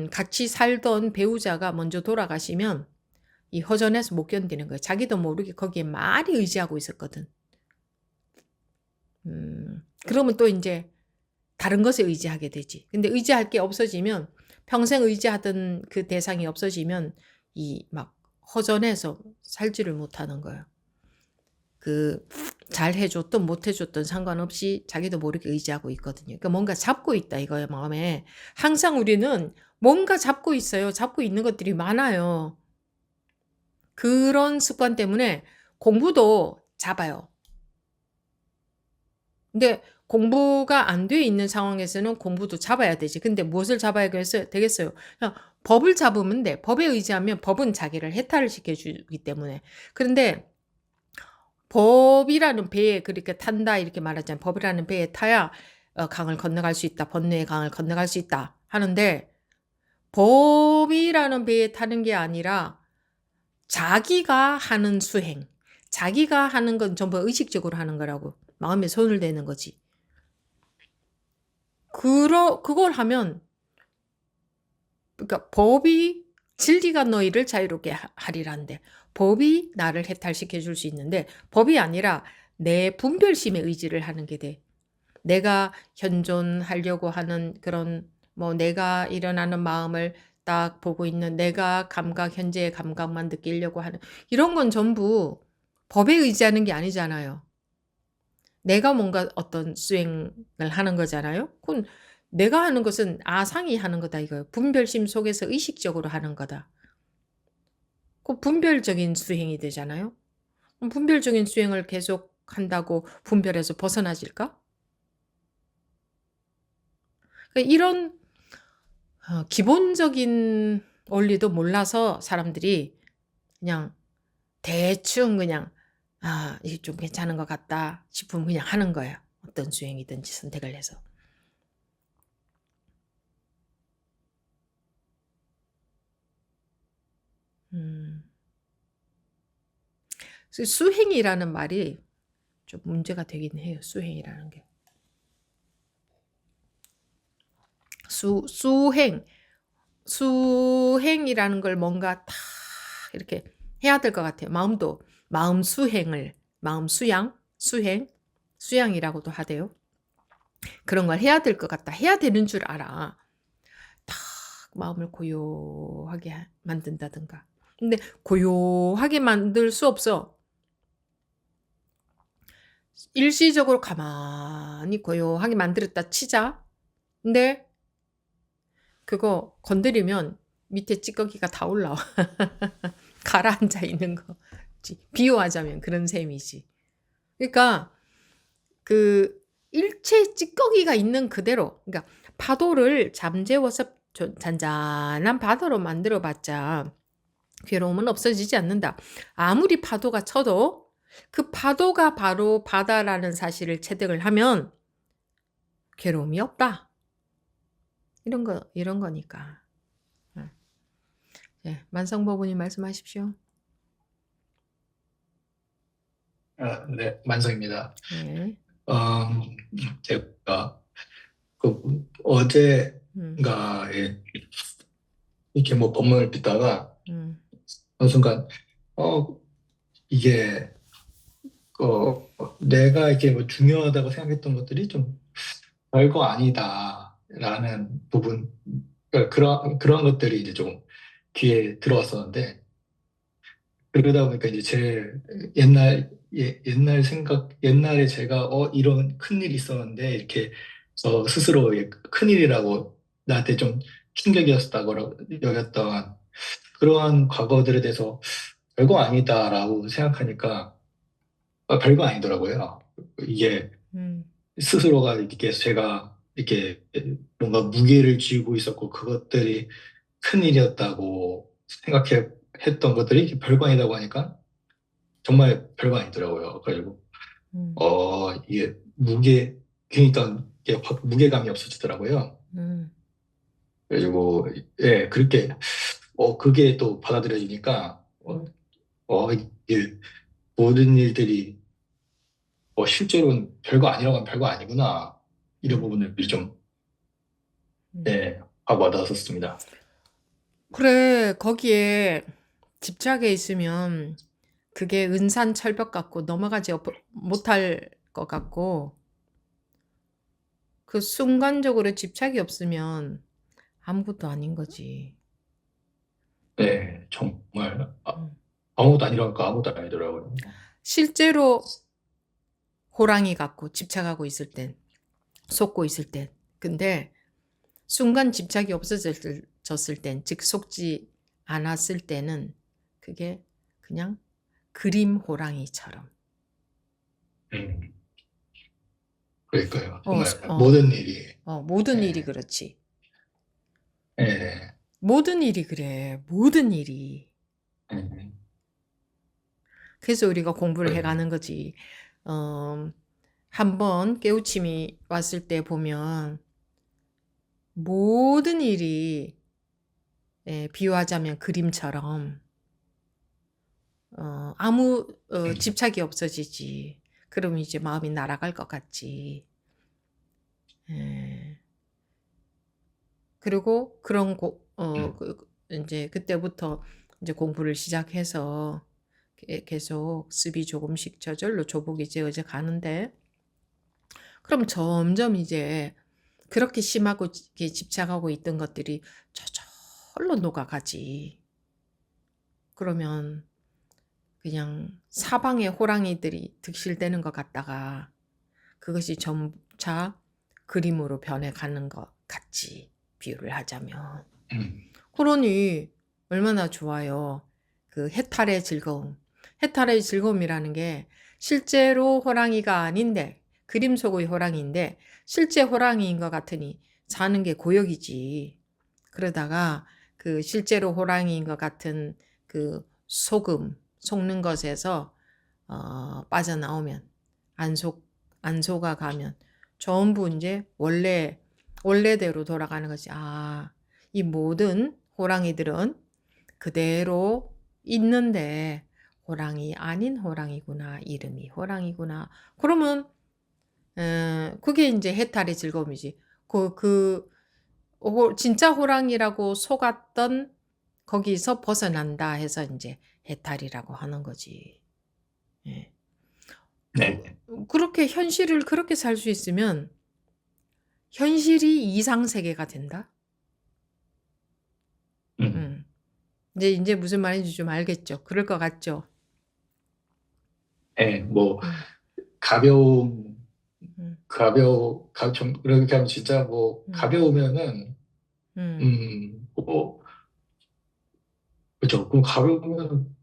같이 살던 배우자가 먼저 돌아가시면 이 허전해서 못 견디는 거예요. 자기도 모르게 거기에 많이 의지하고 있었거든. 그러면 또 이제 다른 것에 의지하게 되지. 근데 의지할 게 없어지면, 평생 의지하던 그 대상이 없어지면 이 막 허전해서 살지를 못하는 거예요. 잘 해줬든 못 해줬든 상관없이 자기도 모르게 의지하고 있거든요. 그러니까 뭔가 잡고 있다 이거예요, 마음에. 항상 우리는 뭔가 잡고 있어요. 잡고 있는 것들이 많아요. 그런 습관 때문에 공부도 잡아요. 근데 공부가 안 돼 있는 상황에서는 공부도 잡아야 되지. 근데 무엇을 잡아야 되겠어요? 그냥 법을 잡으면 돼. 법에 의지하면 법은 자기를 해탈을 시켜주기 때문에. 그런데 법이라는 배에 그렇게 탄다 이렇게 말하잖아요. 법이라는 배에 타야 강을 건너갈 수 있다. 번뇌의 강을 건너갈 수 있다 하는데, 법이라는 배에 타는 게 아니라 자기가 하는 수행, 자기가 하는 건 전부 의식적으로 하는 거라고. 마음에 손을 대는 거지. 그걸 하면, 그러니까 법이 진리가 너희를 자유롭게 하리란데, 법이 나를 해탈시켜 줄 수 있는데, 법이 아니라 내 분별심의 의지를 하는 게 돼. 내가 현존하려고 하는 그런 내가 일어나는 마음을 딱 보고 있는, 내가 현재의 감각만 느끼려고 하는 이런 건 전부 법에 의지하는 게 아니잖아요. 내가 뭔가 어떤 수행을 하는 거잖아요. 그건 내가 하는 것은 아상이 하는 거다 이거예요. 분별심 속에서 의식적으로 하는 거다. 그 분별적인 수행이 되잖아요. 그럼 분별적인 수행을 계속 한다고 분별에서 벗어나질까? 이런 기본적인 원리도 몰라서 사람들이 그냥 대충 그냥 이게 좀 괜찮은 것 같다 싶으면 그냥 하는 거예요. 어떤 수행이든지 선택을 해서. 수행이라는 말이 좀 문제가 되긴 해요. 수행이라는 게. 수행이라는 걸 뭔가 딱 이렇게 해야 될 것 같아요. 마음 수양이라고도 하대요. 그런 걸 해야 될 것 같다. 해야 되는 줄 알아. 딱 마음을 고요하게 만든다든가. 근데 고요하게 만들 수 없어. 일시적으로 가만히 고요하게 만들었다 치자. 근데 그거 건드리면 밑에 찌꺼기가 다 올라와. 가라앉아 있는 거지. 비유하자면 그런 셈이지. 그러니까 일체 찌꺼기가 있는 그대로, 그러니까 파도를 잠재워서 잔잔한 파도로 만들어봤자 괴로움은 없어지지 않는다. 아무리 파도가 쳐도 그 파도가 바로 바다라는 사실을 체득을 하면 괴로움이 없다. 이런 거니까. 네, 만성법원님 말씀하십시오. 네, 만성입니다. 네. 제가 어제인가에 이렇게 법문을 듣다가 어느 순간 이게 내가 이렇게 중요하다고 생각했던 것들이 좀 별거 아니다라는 부분, 그런 것들이 이제 좀 귀에 들어왔었는데, 그러다 보니까 이제 제 옛날 생각, 옛날에 제가 이런 큰일이 있었는데 이렇게 스스로 큰일이라고 나한테 좀 충격이었다고 여겼던 그러한 과거들에 대해서 별거 아니다라고 생각하니까 별거 아니더라고요. 이게 음, 스스로가 이렇게 제가 이렇게 뭔가 무게를 쥐고 있었고 그것들이 큰일이었다고 했던 것들이 별거 아니다고 하니까 정말 별거 아니더라고요. 그래가지고 음, 이게 그러니까 이게 확 무게감이 없어지더라고요. 음, 그래가지고 예 그렇게 그게 또 받아들여지니까 음, 이게 모든 일들이 실제로는 별거 아니라고 하면 별거 아니구나 이런 음, 부분들이 좀 음. 예, 확 와닿았었습니다. 그래, 거기에 집착해 있으면 그게 은산철벽 같고 넘어가지 못할 것 같고 그 순간적으로 집착이 없으면 아무것도 아닌 거지. 네, 정말 음. 아무것도 아니라니까 아무것도 아니더라고요. 실제로 호랑이 같고 집착하고 있을 땐, 속고 있을 땐. 근데 순간 집착이 없어졌을 땐, 즉 속지 않았을 때는 그게 그냥 그림 호랑이처럼. 음, 그러니까요. 어, 정말 모든 일이 모든 일이 예, 그렇지. 예, 모든 일이 그래. 모든 일이. 예, 그래서 우리가 공부를 그럼요. 해가는 거지. 한번 깨우침이 왔을 때 보면 모든 일이 비유하자면 그림처럼 아무 집착이 없어지지. 그러면 이제 마음이 날아갈 것 같지. 예. 그리고 그런 이제 그때부터 이제 공부를 시작해서 계속 습이 조금씩 저절로 조복이 되어져 가는데 그럼 점점 이제 그렇게 심하고 이렇게 집착하고 있던 것들이 저절로 녹아가지. 그러면 그냥 사방의 호랑이들이 득실되는 것 같다가 그것이 점차 그림으로 변해가는 것 같지. 비유를 하자면. 음, 그러니 얼마나 좋아요. 그 해탈의 즐거움. 해탈의 즐거움이라는 게 실제로 호랑이가 아닌데 그림 속의 호랑이인데 실제 호랑이인 것 같으니 사는 게 고역이지. 그러다가 그 실제로 호랑이인 것 같은 그 속는 것에서 빠져나오면 안 속아가면 전부 이제 원래대로 돌아가는 거지. 이 모든 호랑이들은 그대로 있는데 호랑이 아닌 호랑이구나. 이름이 호랑이구나. 그러면 그게 이제 해탈의 즐거움이지. 진짜 호랑이라고 속았던 거기서 벗어난다 해서 이제 해탈이라고 하는 거지. 예. 네, 그렇게 현실을 그렇게 살 수 있으면 현실이 이상세계가 된다. 음, 이제 무슨 말인지 좀 알겠죠? 그럴 것 같죠? 예, 뭐 음, 가벼움, 음, 그렇게 하면 진짜 뭐 음, 가벼우면은 음, 뭐 그렇죠. 그럼 가벼우면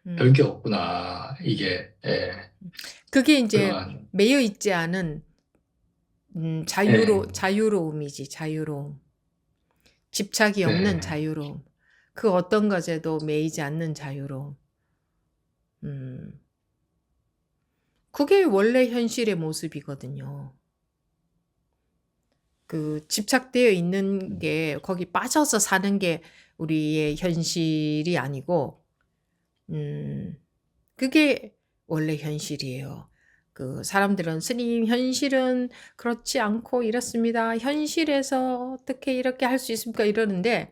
음. 별게 없구나. 이게 예, 그게 이제 그러한 매여 있지 않은 예, 자유로움이지, 자유로움. 집착이 없는 네, 자유로움. 그 어떤 것에도 매이지 않는 자유로움. 음, 그게 원래 현실의 모습이거든요. 그 집착되어 있는 게 거기 빠져서 사는 게 우리의 현실이 아니고, 그게 원래 현실이에요. 그 사람들은 스님 현실은 그렇지 않고 이렇습니다. 현실에서 어떻게 이렇게 할 수 있습니까? 이러는데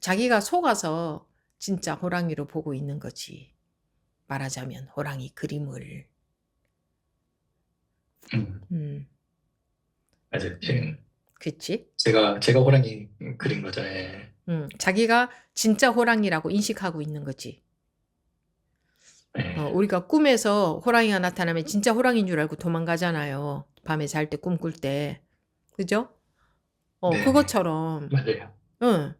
자기가 속아서 진짜 호랑이로 보고 있는 거지. 말하자면 호랑이 그림을. 음, 맞아요. 그치? 제가 호랑이 그린 거죠. 예. 자기가 진짜 호랑이라고 인식하고 있는 거지. 네. 우리가 꿈에서 호랑이가 나타나면 진짜 호랑이인 줄 알고 도망가잖아요. 밤에 잘 때 꿈꿀 때. 그죠? 네. 그것처럼. 맞아요. 응.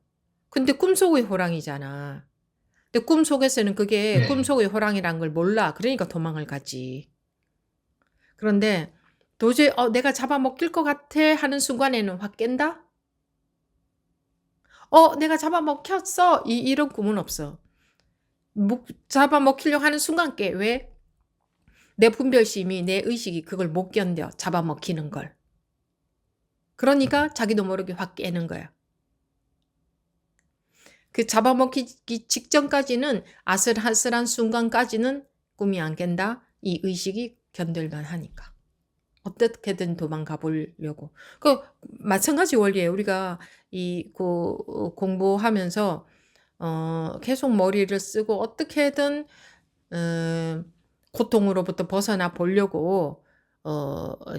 근데 꿈속의 호랑이잖아. 근데 꿈속에서는 그게 네. 꿈속의 호랑이란 걸 몰라. 그러니까 도망을 가지. 그런데 도저히 내가 잡아먹힐 것 같아 하는 순간에는 확 깬다? 내가 잡아먹혔어. 이런 꿈은 없어. 잡아먹히려고 하는 순간 깨. 왜? 내 분별심이, 내 의식이 그걸 못 견뎌. 잡아먹히는 걸. 그러니까 자기도 모르게 확 깨는 거야. 그 잡아먹히기 직전까지는 아슬아슬한 순간까지는 꿈이 안 깬다. 이 의식이 견딜만 하니까. 어떻게든 도망가 보려고. 마찬가지 원리예요. 우리가 공부하면서 계속 머리를 쓰고 어떻게든 고통으로부터 벗어나 보려고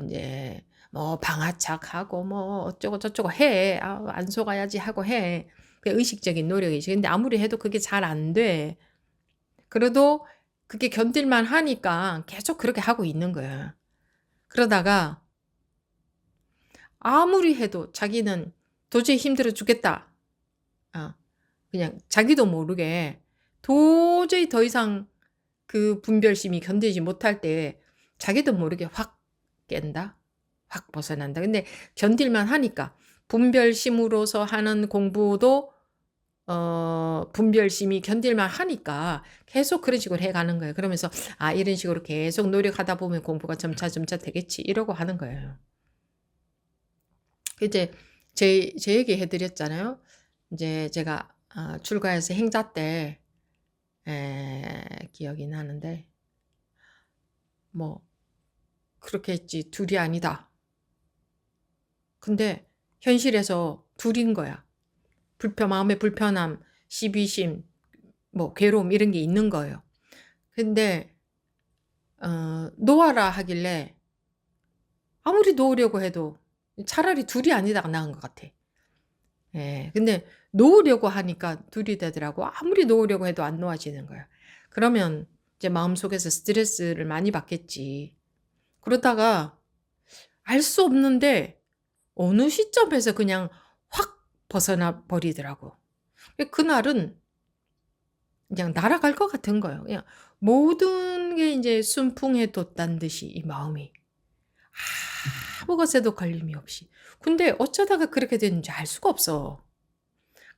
이제 뭐 방아착하고 뭐 어쩌고 저쩌고 해. 안 속아야지 하고 해. 그 의식적인 노력이지. 근데 아무리 해도 그게 잘 안 돼. 그래도 그게 견딜만 하니까 계속 그렇게 하고 있는 거야. 그러다가 아무리 해도 자기는 도저히 힘들어 죽겠다. 그냥 자기도 모르게 도저히 더 이상 그 분별심이 견디지 못할 때 자기도 모르게 확 깬다. 확 벗어난다. 근데 견딜만 하니까 분별심으로서 하는 공부도 분별심이 견딜만 하니까 계속 그런 식으로 해가는 거예요. 그러면서 이런 식으로 계속 노력하다 보면 공부가 점차 되겠지 이러고 하는 거예요. 이제 제 얘기 해드렸잖아요. 이제 제가 출가해서 행자 때 기억이 나는데 뭐 그렇게 했지 둘이 아니다. 근데 현실에서 둘인 거야. 마음의 불편함, 시비심, 뭐 괴로움 이런 게 있는 거예요. 근데 놓아라 하길래 아무리 놓으려고 해도 차라리 둘이 아니다가 나은 것 같아. 근데 놓으려고 하니까 둘이 되더라고. 아무리 놓으려고 해도 안 놓아지는 거야. 그러면 이제 마음속에서 스트레스를 많이 받겠지. 그러다가 알 수 없는데 어느 시점에서 그냥 확 벗어나 버리더라고. 그날은 그냥 날아갈 것 같은 거예요. 그냥 모든 게 이제 순풍에 돋단 듯이 이 마음이 아무것에도 걸림이 없이. 근데 어쩌다가 그렇게 됐는지 알 수가 없어.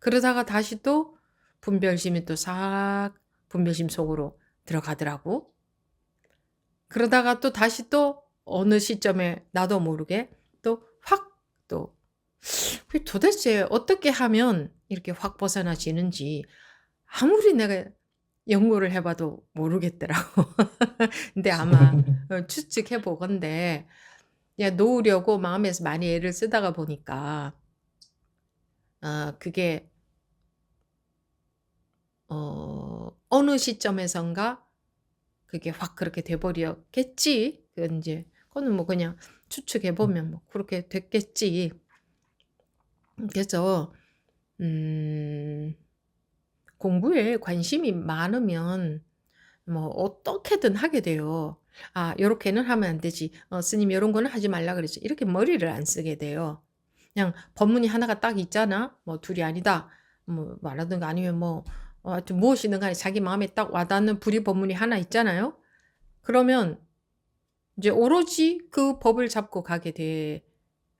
그러다가 다시 또 분별심이 또 싹 분별심 속으로 들어가더라고. 그러다가 또 다시 또 어느 시점에 나도 모르게 또 확 또 도대체 어떻게 하면 이렇게 확 벗어나지는지 아무리 내가 연구를 해봐도 모르겠더라고. 근데 아마 추측해 보건데 놓으려고 마음에서 많이 애를 쓰다가 보니까 그게 어느 시점에선가 그게 확 그렇게 돼버렸겠지. 그거는 뭐 그냥 추측해 보면 뭐 그렇게 됐겠지. 그래서 공부에 관심이 많으면 뭐 어떻게든 하게 돼요. 요렇게는 하면 안 되지. 스님 요런 거는 하지 말라 그랬지. 이렇게 머리를 안 쓰게 돼요. 그냥 법문이 하나가 딱 있잖아. 뭐 둘이 아니다. 뭐 말하든가 아니면 뭐 하여튼 무엇이든 간에 자기 마음에 딱 와닿는 불이 법문이 하나 있잖아요. 그러면 이제 오로지 그 법을 잡고 가게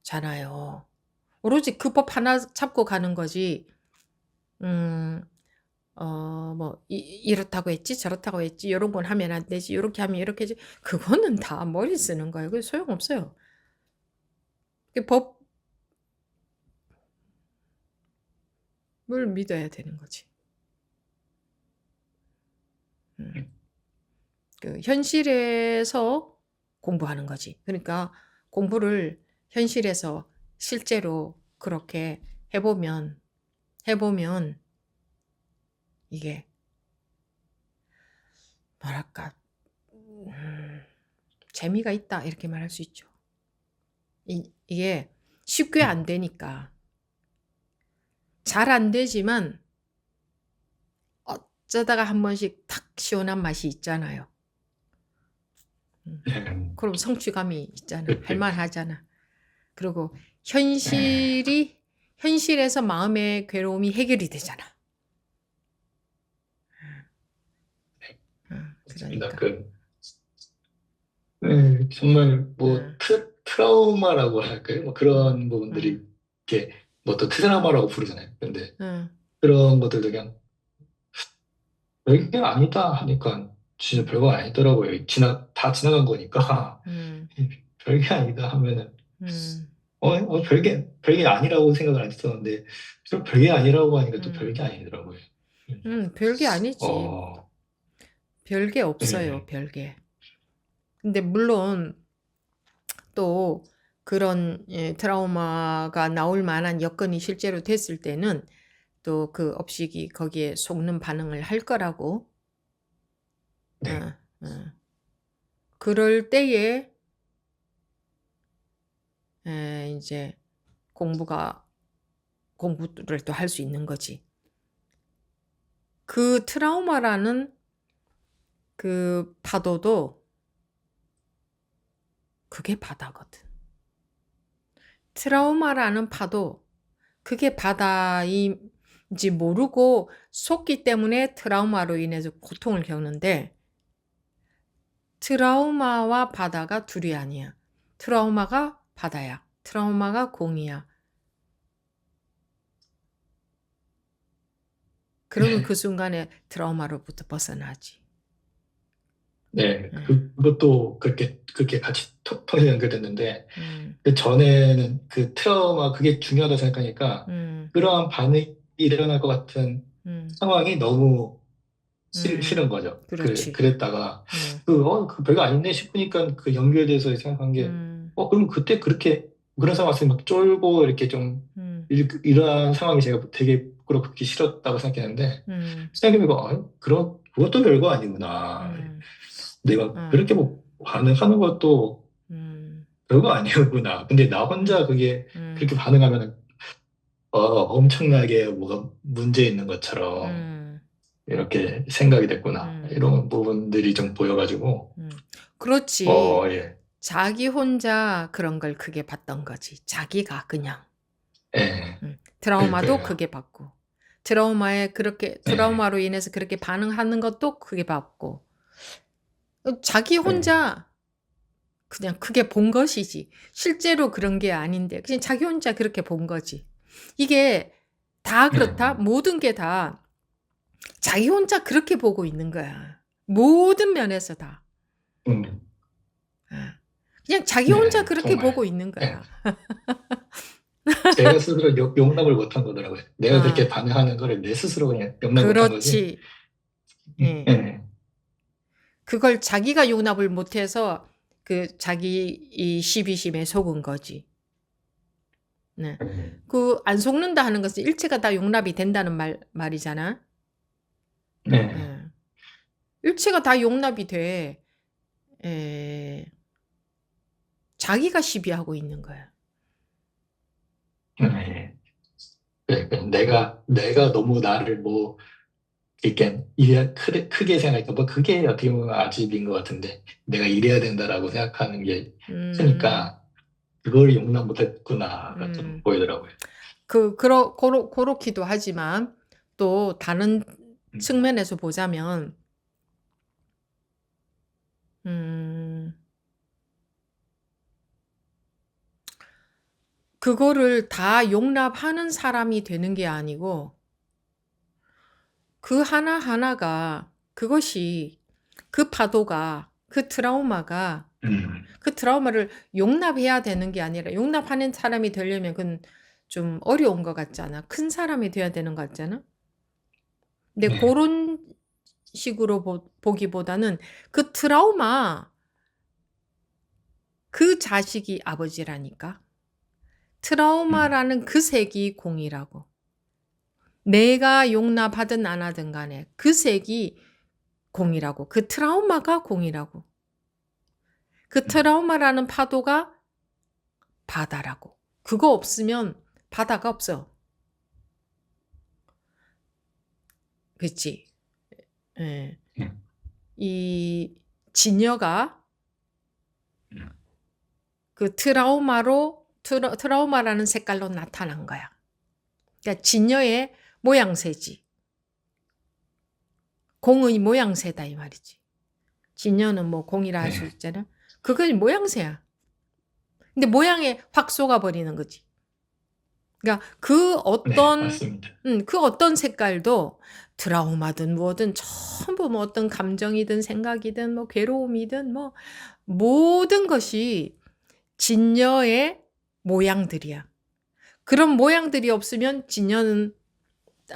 되잖아요. 오로지 그 법 하나 잡고 가는 거지. 뭐 이렇다고 했지 저렇다고 했지 요런 건 하면 안 되지 요렇게 하면 이렇게 하지 그거는 다 머리 쓰는 거예요. 그게 소용없어요. 법을 믿어야 되는 거지. 그 현실에서 공부하는 거지. 그러니까 공부를 현실에서 실제로 그렇게 해보면 이게 뭐랄까 재미가 있다 이렇게 말할 수 있죠. 이게 쉽게 안 되니까 잘 안 되지만 어쩌다가 한 번씩 탁 시원한 맛이 있잖아요. 네. 그럼 성취감이 있잖아. 그때. 할만하잖아. 그리고 네. 현실에서 마음의 괴로움이 해결이 되잖아. 맞습니다. 그러니까. 정말 뭐 응, 트라우마라고 할까요? 뭐 응, 그런 부분들이 응, 이렇게 뭐 또 트라우마라고 부르잖아요. 근데 응, 그런 것들도 그냥 별게 아니다 하니까 진짜 별거 아니더라고요. 다 지나간 거니까 응, 별게 아니다 하면은 응, 별게 아니라고 생각을 안 했었는데 좀 별게 아니라고 하니까 또 응. 별게 아니더라고요. 별게 아니지. 어, 별게 없어요, 네, 별게. 근데 물론 또 그런 트라우마가 나올 만한 여건이 실제로 됐을 때는 또 그 업식이 거기에 속는 반응을 할 거라고. 네, 어, 어. 그럴 때에 이제 공부를 또 할 수 있는 거지. 그 트라우마라는 그 파도도 그게 바다거든. 트라우마라는 파도, 그게 바다인지 모르고 속기 때문에 트라우마로 인해서 고통을 겪는데, 트라우마와 바다가 둘이 아니야. 트라우마가 바다야. 트라우마가 공이야. 그러면 네, 그 순간에 트라우마로부터 벗어나지. 네. 예, 그것도 그렇게 같이 통해서 연결됐는데 음, 그 전에는 그 트라우마 그게 중요하다 생각하니까 음, 그러한 반응이 일어날 것 같은 음, 상황이 너무 음. 싫은 거죠. 그렇지. 그랬다가 음, 그 별거 아닌데 싶으니까 그 연결돼서 생각한 게 음, 그럼 그때 그런 상황 왔으면 막 쫄고 이렇게 좀 음, 이러한 상황이 제가 되게 부끄럽고 그렇게 싫었다고 생각했는데 음, 생각해보니까 그것도 별거 아니구나. 음, 내가 어, 그렇게 뭐 반응하는 것도 음, 별거 아니었구나. 근데 나 혼자 음, 그게 그렇게 음, 반응하면 엄청나게 뭐가 문제 있는 것처럼 음, 이렇게 생각이 됐구나. 음, 이런 부분들이 좀 보여가지고, 음. 그렇지. 예, 자기 혼자 그런 걸 크게 봤던 거지. 자기가 그냥. 예, 트라우마도 그러니까요. 크게 봤고. 예, 트라우마로 인해서 그렇게 반응하는 것도 크게 봤고. 자기 예, 혼자 그냥 크게 본 것이지. 실제로 그런 게 아닌데. 그냥 자기 혼자 그렇게 본 거지. 이게 다 그렇다? 예, 모든 게 다 자기 혼자 그렇게 보고 있는 거야. 모든 면에서 다. 음, 아, 그냥 자기 혼자 네, 그렇게 보고 정말. 있는 예, 거야. 제가 스스로 용납을 못한 거더라고요. 내가 그렇게 아, 반응하는 거를 내 스스로 그냥 용납 못한 거지. 그렇지. 예. 예, 그걸 자기가 용납을 못해서 그 자기 이 시비심에 속은 거지. 네. 예, 그 안 속는다 하는 것은 일체가 다 용납이 된다는 말이잖아. 예, 예. 일체가 다 용납이 돼. 에, 자기가 시비하고 있는 거야. 예. 내가 너무 나를 뭐, 이렇게 크게 생각하니까 뭐 그게 어떻게 보면 아집인 것 같은데 내가 이래야 된다라고 생각하는 게 음, 크니까 그걸 용납 못했구나가 좀 음. 보이더라고요. 그렇기도 하지만 또 다른 음, 측면에서 보자면, 음, 그거를 다 용납하는 사람이 되는 게 아니고, 그 하나하나가, 그것이, 그 파도가, 음, 그 트라우마를 용납해야 되는 게 아니라, 용납하는 사람이 되려면 그건 좀 어려운 것 같잖아. 큰 사람이 돼야 되는 것 같잖아. 근데 네, 그런 식으로 보기보다는 그 트라우마, 그 자식이 아버지라니까. 음, 트라우마라는 그 색이 공이라고. 내가 용납하든 안 하든 간에 그 색이 공이라고. 그 트라우마가 공이라고. 그 음, 트라우마라는 파도가 바다라고. 그거 없으면 바다가 없어. 그치? 예. 음. 이 진여가 음. 그 트라우마라는 색깔로 나타난 거야. 그러니까 진여의 모양새지. 공의 모양새다 이 말이지. 진여는 뭐 공이라 할 수 네. 있잖아. 그건 모양새야. 근데 모양에 확 속아버리는 거지. 그러니까 네, 맞습니다. 그 어떤 색깔도 트라우마든 뭐든 전부 뭐 어떤 감정이든 생각이든 뭐 괴로움이든 뭐 모든 것이 진여의 모양들이야. 그런 모양들이 없으면 진여는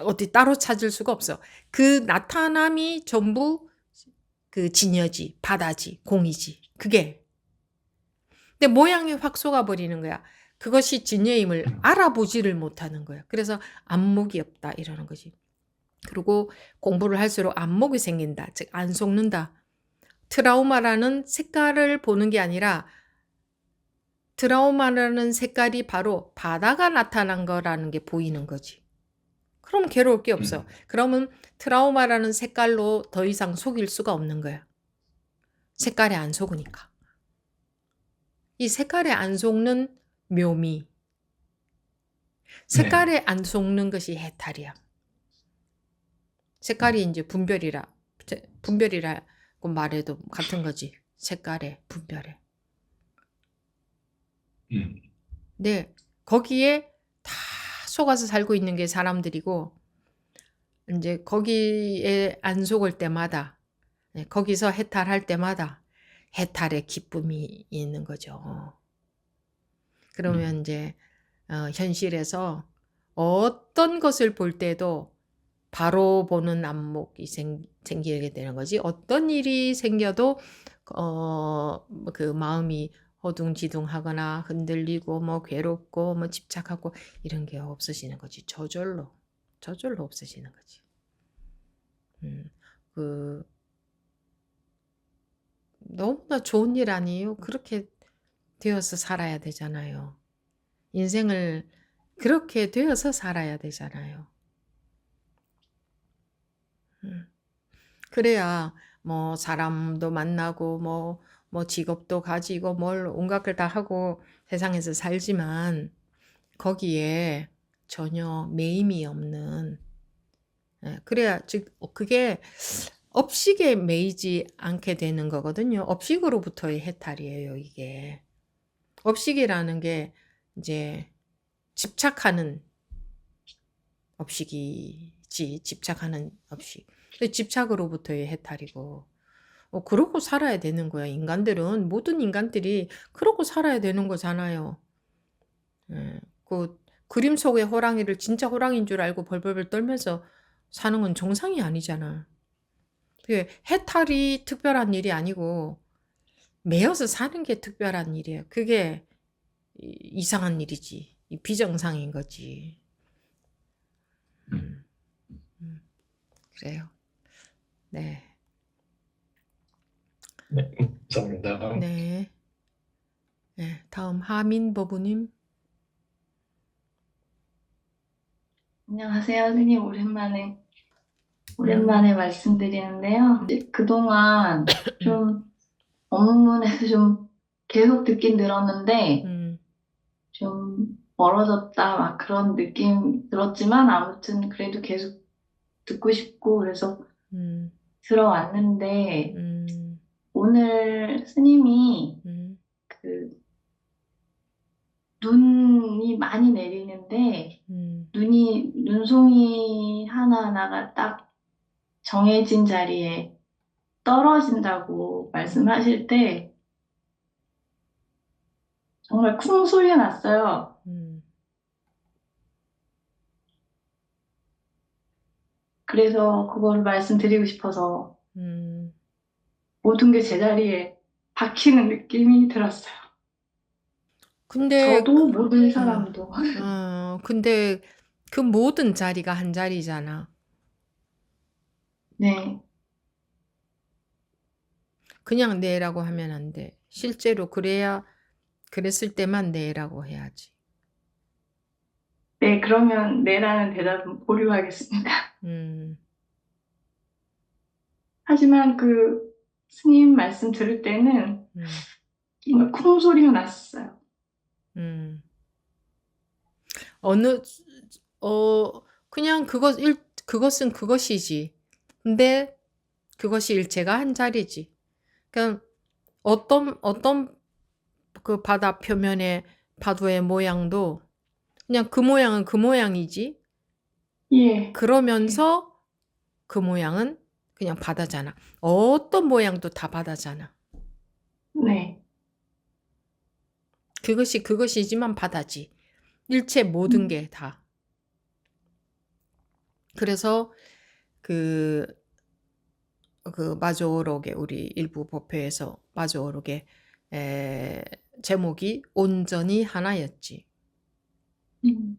어디 따로 찾을 수가 없어. 그 나타남이 전부 그 진여지, 바다지, 공이지. 그게. 근데 모양이 확 속아버리는 거야. 그것이 진여임을 알아보지를 못하는 거야. 그래서 안목이 없다 이러는 거지. 그리고 공부를 할수록 안목이 생긴다. 즉 안 속는다. 트라우마라는 색깔을 보는 게 아니라 트라우마라는 색깔이 바로 바다가 나타난 거라는 게 보이는 거지. 그럼 괴로울 게 없어. 그러면 트라우마라는 색깔로 더 이상 속일 수가 없는 거야. 색깔에 안 속으니까. 이 색깔에 안 속는 묘미. 색깔에 안 속는 것이 해탈이야. 색깔이 이제 분별이라고 말해도 같은 거지. 색깔에 분별에. 음. 네, 거기에 다 속아서 살고 있는 게 사람들이고, 이제 거기에 안 속을 때마다, 거기서 해탈할 때마다 해탈의 기쁨이 있는 거죠. 그러면 이제 현실에서 어떤 것을 볼 때도 바로 보는 안목이 생기게 되는 거지. 어떤 일이 생겨도 그 마음이 허둥지둥하거나 흔들리고 뭐 괴롭고 뭐 집착하고 이런 게 없어지는 거지. 저절로 없어지는 거지. 그 너무나 좋은 일 아니에요? 그렇게 되어서 살아야 되잖아요. 인생을 그렇게 되어서 살아야 되잖아요. 그래야 뭐 사람도 만나고 뭐 직업도 가지고 뭘 온갖 걸 다 하고 세상에서 살지만 거기에 전혀 매임이 없는, 그래야 즉 그게 업식에 매이지 않게 되는 거거든요. 업식으로부터의 해탈이에요, 이게. 업식이라는 게 이제 집착하는 업식이지, 집착하는 업식. 근데 집착으로부터의 해탈이고, 그러고 살아야 되는 거야. 모든 인간들이 그러고 살아야 되는 거잖아요. 그 그림 속의 호랑이를 진짜 호랑이인 줄 알고 벌벌벌 떨면서 사는 건 정상이 아니잖아. 그게 해탈이 특별한 일이 아니고 매여서 사는 게 특별한 일이에요. 그게 이상한 일이지. 비정상인 거지. 그래요. 네. 네, 감사합니다. 네. 네. 다음 하민 버부님. 안녕하세요, 선생님. 오랜만에 말씀드리는데요. 이제 그동안 좀 업무문에서 좀 계속 듣긴 들었는데, 좀 멀어졌다, 막 그런 느낌 들었지만, 아무튼 그래도 계속 듣고 싶고, 그래서 들어왔는데, 오늘 스님이 그 눈이 많이 내리는데, 눈송이 하나하나가 딱 정해진 자리에 떨어진다고 말씀하실 때 정말 쿵 소리가 났어요. 그래서 그걸 말씀드리고 싶어서 모든 게 제자리에 박히는 느낌이 들었어요. 근데 저도 모든 사람도. 근데 그 모든 자리가 한 자리잖아. 네, 그냥 네라고 하면 안 돼. 실제로 그랬을 때만 네라고 해야지. 네, 그러면 네라는 대답은 보류하겠습니다. 하지만 그 스님 말씀 들을 때는 음, 정말 쿵 소리가 났어요. 음. 어느, 그냥 그것은 그것이지. 근데 그것이 일체가 한 자리지. 그러니까 어떤 그 바다 표면의 파도의 모양도 그냥 그 모양은 그 모양이지. 예, 그러면서 그 모양은 그냥 바다잖아. 어떤 모양도 다 바다잖아. 네. 그것이 그것이지만 바다지. 일체 모든 게 다. 그래서 그 마조록의 우리 일부 법회에서 마조록의 제목이 온전히 하나였지. 음,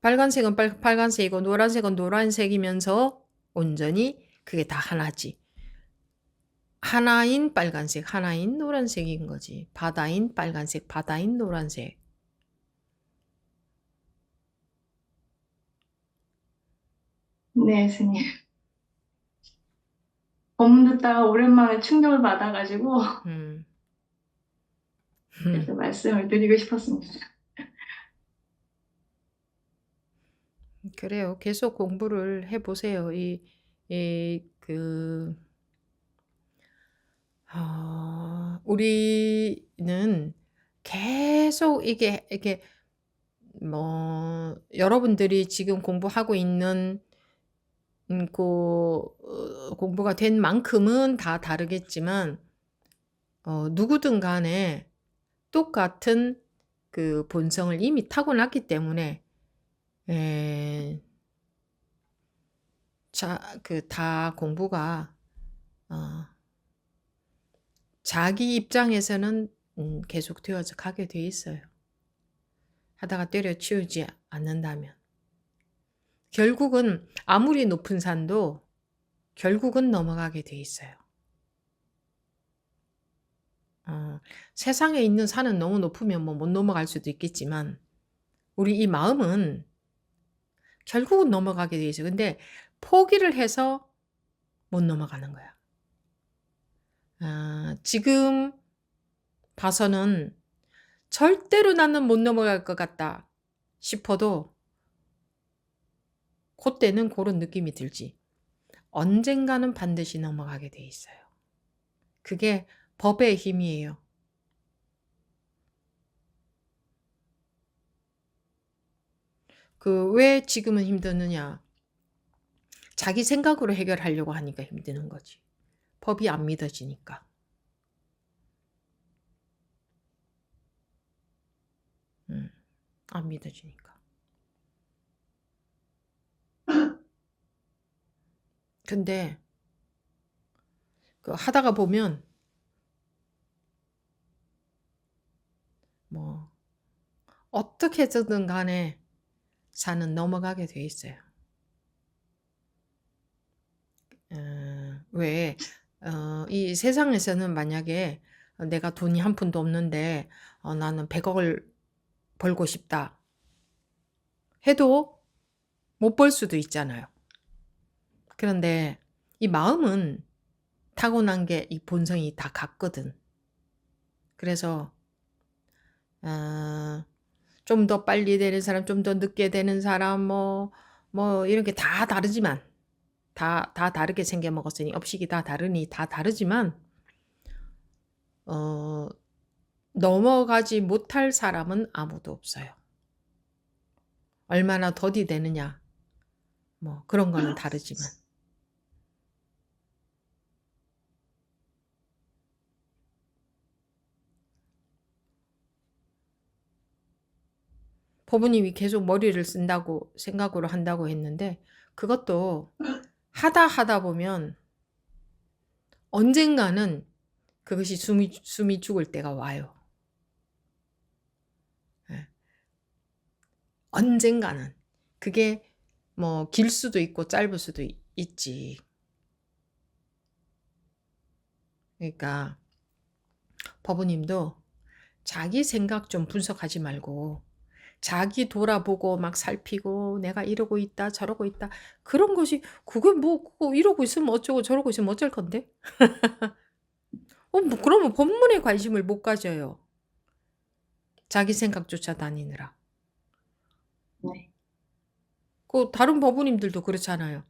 빨간색은 빨간색이고 노란색은 노란색이면서 온전히 그게 다 하나지. 하나인 빨간색, 하나인 노란색인 거지. 바다인 빨간색, 바다인 노란색. 네, 스님. 법문 듣다가 오랜만에 충격을 받아가지고 음. 그래서 말씀을 드리고 싶었습니다. 그래요. 계속 공부를 해보세요. 우리는 계속 이게 뭐 여러분들이 지금 공부하고 있는 공부가 된 만큼은 다 다르겠지만 누구든 간에 똑같은 그 본성을 이미 타고났기 때문에 다 공부가 자기 입장에서는 계속 되어져 가게 돼 있어요. 하다가 때려치우지 않는다면. 결국은 아무리 높은 산도 결국은 넘어가게 돼 있어요. 세상에 있는 산은 너무 높으면 뭐 못 넘어갈 수도 있겠지만 우리 이 마음은 결국은 넘어가게 돼 있어요. 근데 포기를 해서 못 넘어가는 거야. 지금 봐서는 절대로 나는 못 넘어갈 것 같다 싶어도 그때는 그런 느낌이 들지. 언젠가는 반드시 넘어가게 돼 있어요. 그게 법의 힘이에요. 왜 지금은 힘드느냐? 자기 생각으로 해결하려고 하니까 힘드는 거지. 법이 안 믿어지니까. 안 믿어지니까. 근데 하다가 보면 뭐 어떻게 해서든 간에 산은 넘어가게 돼 있어요. 왜 이 세상에서는 만약에 내가 돈이 한 푼도 없는데 나는 100억을 벌고 싶다 해도 못 벌 수도 있잖아요. 그런데 이 마음은 타고난 게 이 본성이 다 같거든. 그래서 좀 더 빨리 되는 사람, 좀 더 늦게 되는 사람, 뭐 이런 게 다 다르지만 다 다르게 생겨 먹었으니 업식이 다 다르니 다 다르지만 넘어가지 못할 사람은 아무도 없어요. 얼마나 더디 되느냐, 뭐 그런 거는 다르지만. 법부님이 계속 머리를 쓴다고 생각으로 한다고 했는데 그것도 하다 보면 언젠가는 그것이 숨이 죽을 때가 와요. 언젠가는. 그게 뭐 길 수도 있고 짧을 수도 있지. 그러니까 법부님도 자기 생각 좀 분석하지 말고 자기 돌아보고 막 살피고 내가 이러고 있다 저러고 있다 그런 것이 그게 뭐 그거 이러고 있으면 어쩌고 저러고 있으면 어쩔 건데? 뭐 그러면 본문에 관심을 못 가져요. 자기 생각 쫓아다니느라. 네. 그 다른 법우님들도 그렇잖아요.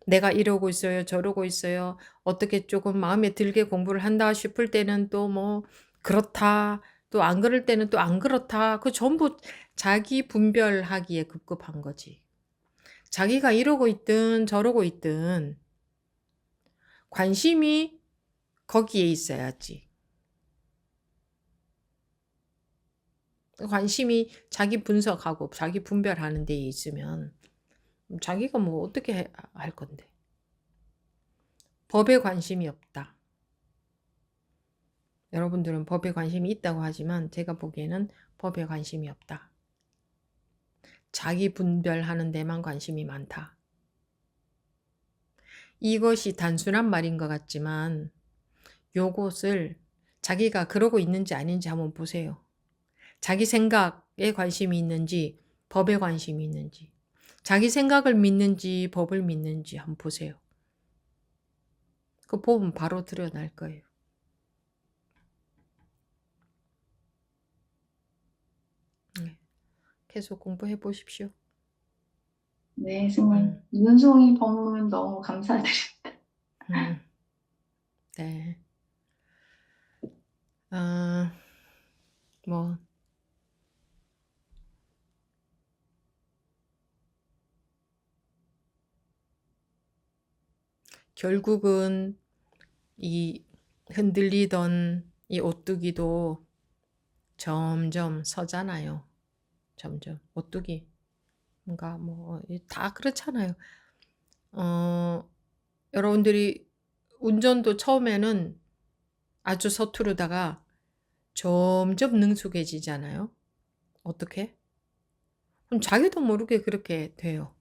내가 이러고 있어요. 저러고 있어요. 어떻게 조금 마음에 들게 공부를 한다 싶을 때는 또 뭐 그렇다. 또 안 그럴 때는 또 안 그렇다. 그 전부 자기 분별하기에 급급한 거지. 자기가 이러고 있든 저러고 있든 관심이 거기에 있어야지. 관심이 자기 분석하고 자기 분별하는 데에 있으면 자기가 뭐 어떻게 할 건데. 법에 관심이 없다. 여러분들은 법에 관심이 있다고 하지만 제가 보기에는 법에 관심이 없다. 자기 분별하는 데만 관심이 많다. 이것이 단순한 말인 것 같지만 요것을 자기가 그러고 있는지 아닌지 한번 보세요. 자기 생각에 관심이 있는지 법에 관심이 있는지 자기 생각을 믿는지 법을 믿는지 한번 보세요. 그 보면 바로 드러날 거예요. 계속 공부해 보십시오. 네, 스님. 눈송이 법문 너무 감사드립니다. 네. 뭐 결국은 이 흔들리던 이 오뚜기도 점점 서잖아요. 점점 오뚜기 뭔가 뭐 다 그렇잖아요. 여러분들이 운전도 처음에는 아주 서투르다가 점점 능숙해지잖아요. 어떻게? 그럼 자기도 모르게 그렇게 돼요.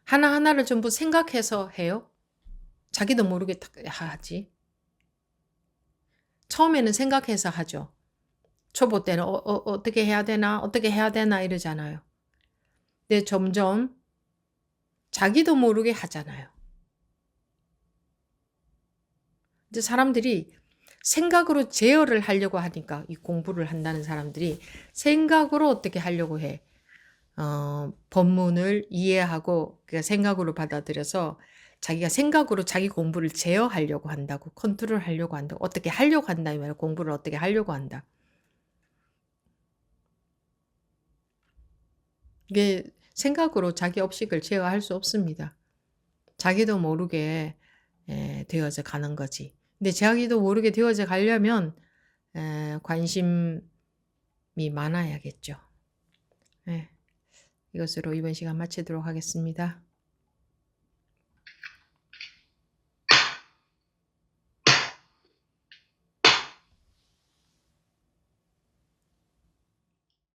하나하나를 전부 생각해서 해요. 자기도 모르게 딱 하지. 처음에는 생각해서 하죠. 초보 때는 어떻게 해야 되나 어떻게 해야 되나 이러잖아요. 근데 점점 자기도 모르게 하잖아요. 이제 사람들이 생각으로 제어를 하려고 하니까 이 공부를 한다는 사람들이 생각으로 어떻게 하려고 해. 법문을 이해하고 그러니까 생각으로 받아들여서 자기가 생각으로 자기 공부를 제어하려고 한다고 컨트롤하려고 한다고 어떻게 하려고 한다 이 말이야. 공부를 어떻게 하려고 한다. 이게 생각으로 자기 업식을 제어할 수 없습니다. 자기도 모르게 되어져 가는 거지. 근데 자기도 모르게 되어져 가려면 관심이 많아야겠죠. 이것으로 이번 시간 마치도록 하겠습니다.